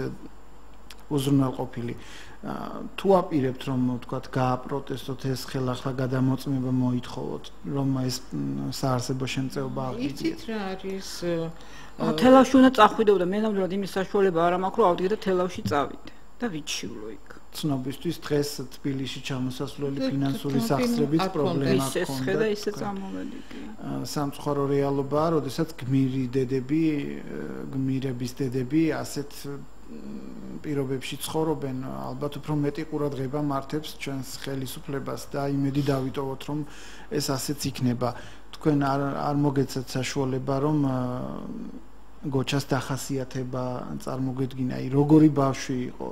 A: უზრუნველყოფილი. თუ აპირებთ რომ თქვათ გააპროტესტოთ ეს ხელახლა გადამოწმება მოითხოვოთ რომ ეს საარსებო შემწეობა აღიძიეთ.
K: იცით რა არის
L: თელავში უნდა წახვიდეო და მე ნამდვილად იმის საშუალება არ მაქვს რომ ავდგე და თელავში წავიდე და ვიცშივლო იქ.
A: ცნობისთვის დღეს თბილისში ჩამოსასვლელი ფინანსური სახსრებით პრობლემა
L: ჰქონდა. ისე ხედა ისე წამოვედი კი.
A: სამწუხარო რეალობაა, როდესაც გმირების დედები ასეთ პირობებში ცხოვრობენ, ალბათ უფრო მეტი ყურადღება მართებს ჩვენს ხელისუფლებას და იმედი დავიტოვოთ, რომ ეს ასეც იქნება. თქვენ არ მოგეცათ საშუალება, რომ გოჩას დახასიათება წარმოგედგინა, როგორი ბავშვი იყო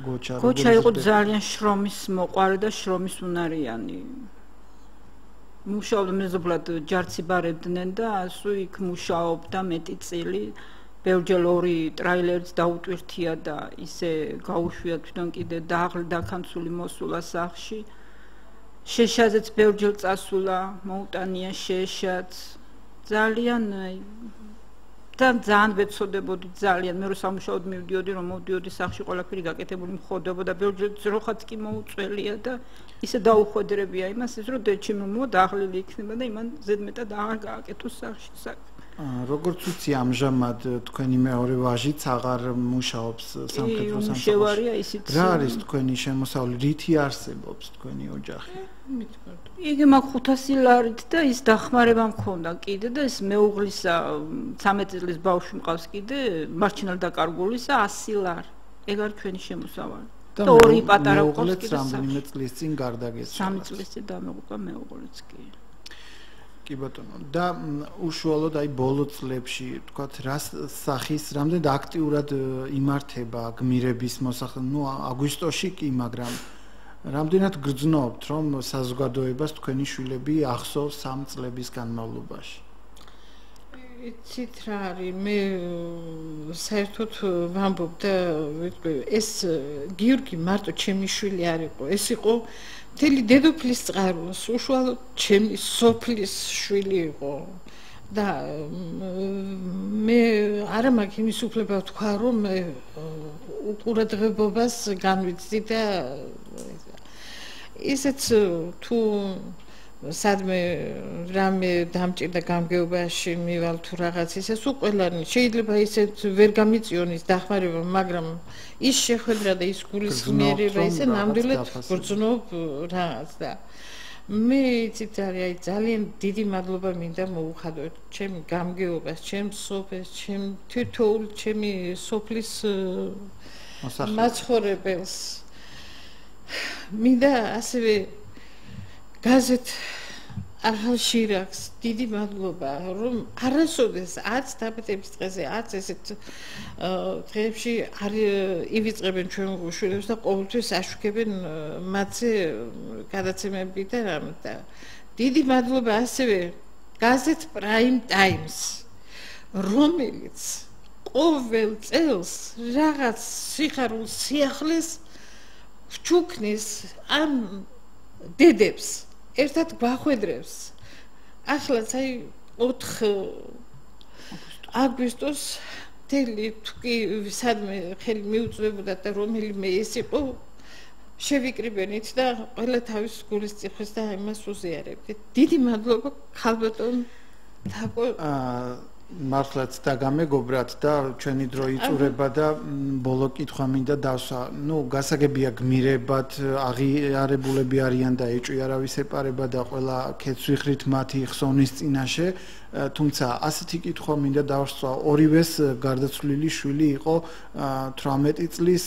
A: გოჩა?
L: გოჩა იყო ძალიან შრომის მოყვარე და შრომის უნარიანი. მუშაობდა მეზობლად ჯარცი ბარებდნენ და ასო იქ მუშაობდა მეტი წელი. ბევრჯერ 2 ტრაილერიც დაუტვირთია და ისე გაუშვია თვითონ კიდე დაქანცული მოსულა სახლში. შეშაზეც ბევრჯერ წასულა, მოუტანია შეშაც. ძალიან ვეცოდებოდი ძალიან. მე რო სამუშაოდ მივდიოდი, რომ მოვდიოდი სახლში ყველაფერი გაკეთებული მხოდებოდა, ბევრჯერ ძროხაც კი მოუწველია და ისე დაუხვედრებია იმას, ის რომ დეჩიმო დააღლილი იქნება და იმან ზედმეტად აღარ გააკეთოს სახლში საქმე.
A: როგორც ვიცი, ამჟამად თქვენი მეორე ვაჟიც აღარ მუშაობს სამხედრო
L: სამსახურში.
A: რა არის თქვენი შემოსავალი? რითი არსებობს თქვენი ოჯახი?
L: იგი მაგ 500 ლარით და ის დახმარება მქონდა კიდე და ეს მეუღლისა 13 წლის ბავშვი მყავს კიდე, მარჩენალ დაკარგულისა 100 ლარი. ეგ არის ჩვენი შემოსავალი. და 2 პატარა ყავს კიდე.
A: რამდენიმე წლის წინ გარდაგეცვალა.
L: 3 წლის წინ დამეუყვა მეუღლეც კი.
A: კი ბატონო, და უშუალოდ აი ბოლო წლებში, თქვათ, რა სახის, რამდენად აქტიურად იმართება გმირების მოსახლე, აგვისტოში კი, მაგრამ რამდენად გრძნობთ, რომ საზოგადოებას თქვენი შვილები ახსოვს 3 წლების განმავლობაში?
K: იცით რა არის, მე საერთოდ ვამბობ და ეს გიორგი მარტო ჩემი შვილი არ იყო, ეს იყო მთელი დედოფლის წყაროს უშუალოდ ჩემი სოფლის შვილი იყო და მე არა მაქვს იმის უფლება ვთქვა, რომ უყურადღებობას განვიცდი და ისეც თუ სადმე რამე დამჭირდა გამგეობაში მივალ თუ რაღაც ისე სულ ყველანი შეიძლება ისეთ ვერ გამიწიონის დახმარება, მაგრამ ის შეხვედრა და ის გულისხმიერება ისე ნამდვილად გრძნობ რაღაც და მე იცით აი ძალიან დიდი მადლობა მინდა მოუხადო ჩემი გამგეობას, ჩემს სოფელს, ჩემ თითოეულ ჩემი სოფლის მაცხოვრებელს. მინდა ასევე გაზეთ ახალშირაკს დიდი მადლობა, რომ არასოდეს 10 დაბადების დღეზე 10 ესეთ დღეებში არ ივიწყებენ ჩვენ შვილებს და ყოველთვის აშუქებენ მათზე გადაცემები და რამ და დიდი მადლობა ასევე გაზეთ Prime Times, რომელიც ყოველ წელს რაღაც სიხარულს სიახლეს ვჩუქნის ამ დედებს ერთად გვახვედრებს. ახლაც აი 4 აგვისტოს თელი თუკი სადმე ხელი მიუწვებოდა და რომელიმე ეს იყო შევიკრიბენით და ყველა თავის გულის წიხვის და იმას უზიარებდით. დიდი მადლობა ხალბატონ თაკო
A: მართლაც დაგამეგობრათ და ჩვენი დრო იწურება და ბოლო კითხვა მინდა დავსვა. გასაგებია გმირებად აღიარებულები არიან და ეჭვი არავის ეპარება და ყველა ქეცვიხრით მათი ხსოვნის წინაშე, თუმცა ასეთი კითხვა მინდა დავსვა. ორივეს გარდაცვლილი შვილი იყო 18 წლის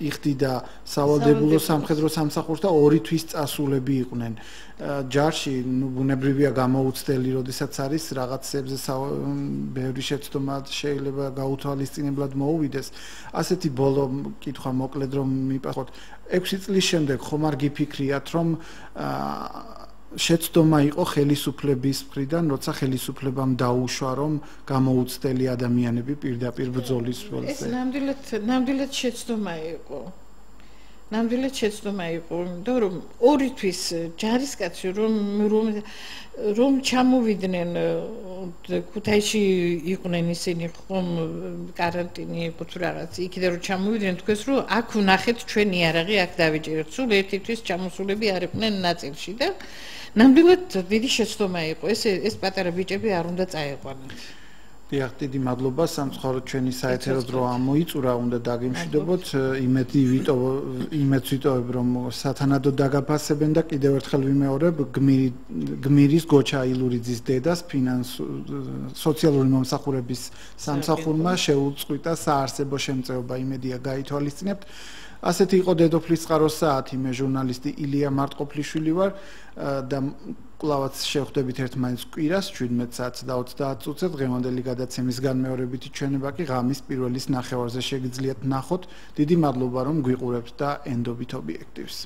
A: იხდიდა სავალდებულო სამხედრო სამსახურს და 2 თვის წასულები იყვნენ. ჯარში ბუნებრივია გამოუცდელი, როდესაც არის რაღაცებზე ბევრი შეცდომა შეიძლება გაუთვალისწინებლად მოუვიდეს. ასეთი ბოლო კითხვა მოკლედ რომ მიპასუხოთ. 6 წლის შემდეგ ხომ არ გიფიქრიათ, რომ შეცდომა იყო ხელისუფლების მხრიდან, როცა ხელისუფლებამ დაუშვა, რომ გამოუცდელი ადამიანები პირდაპირ ბრძოლის ველზე.
K: ეს ნამდვილად შეცდომა იყო. ნამდვილად შეცდომა იყო, იმიტომ რომ 2 თვის ჯარისკაცი რომ ჩამოვიდნენ ქუთაისში იყვნენ ისინი ხომ კარანტინი იყო თუ რაღაც, იქიდან რომ ჩამოვიდნენ თქვენს რომ აქ ვნახეთ ჩვენი იარაღი აქ დავიჭერეთ. სულ 1 თვის ჩამოსულები არ იყვნენ ნაწილში და ნამდვილად დიდი შეცდომა იყო. ეს პატარა ბიჭები არ უნდა წაეყვანათ.
A: დიახ, დიდი მადლობა. სამწუხაროდ ჩვენი საეთერო დრო ამოიწურა, უნდა დაგემშვიდობოთ. იმედს ვიტოვებ, რომ სათანადოდ დაგაფასებენ და კიდევ ერთხელ ვიმეორებ, გმირის გოჩა ილურიძის დედას სოციალური მომსახურების სამსახურმა შეუწყვიტა საარსებო შემწეობა. იმედია გაითვალისწინებთ. ასეთი იყო დედოფლის წყაროს საათი. მე ჟურნალისტი ილია მარტყოფლიშვილი ვარ და კვლავაც შევხვდებით ერთმანეთს კვირას 17 საათს და 30 წუთზე. დღევანდელი გადაცემის განმეორებითი ჩვენება კი ღამის პირველის ნახევარზე შეგიძლიათ ნახოთ. დიდი მადლობა რომ გვიყურებთ და ენდობით ობიექტივს.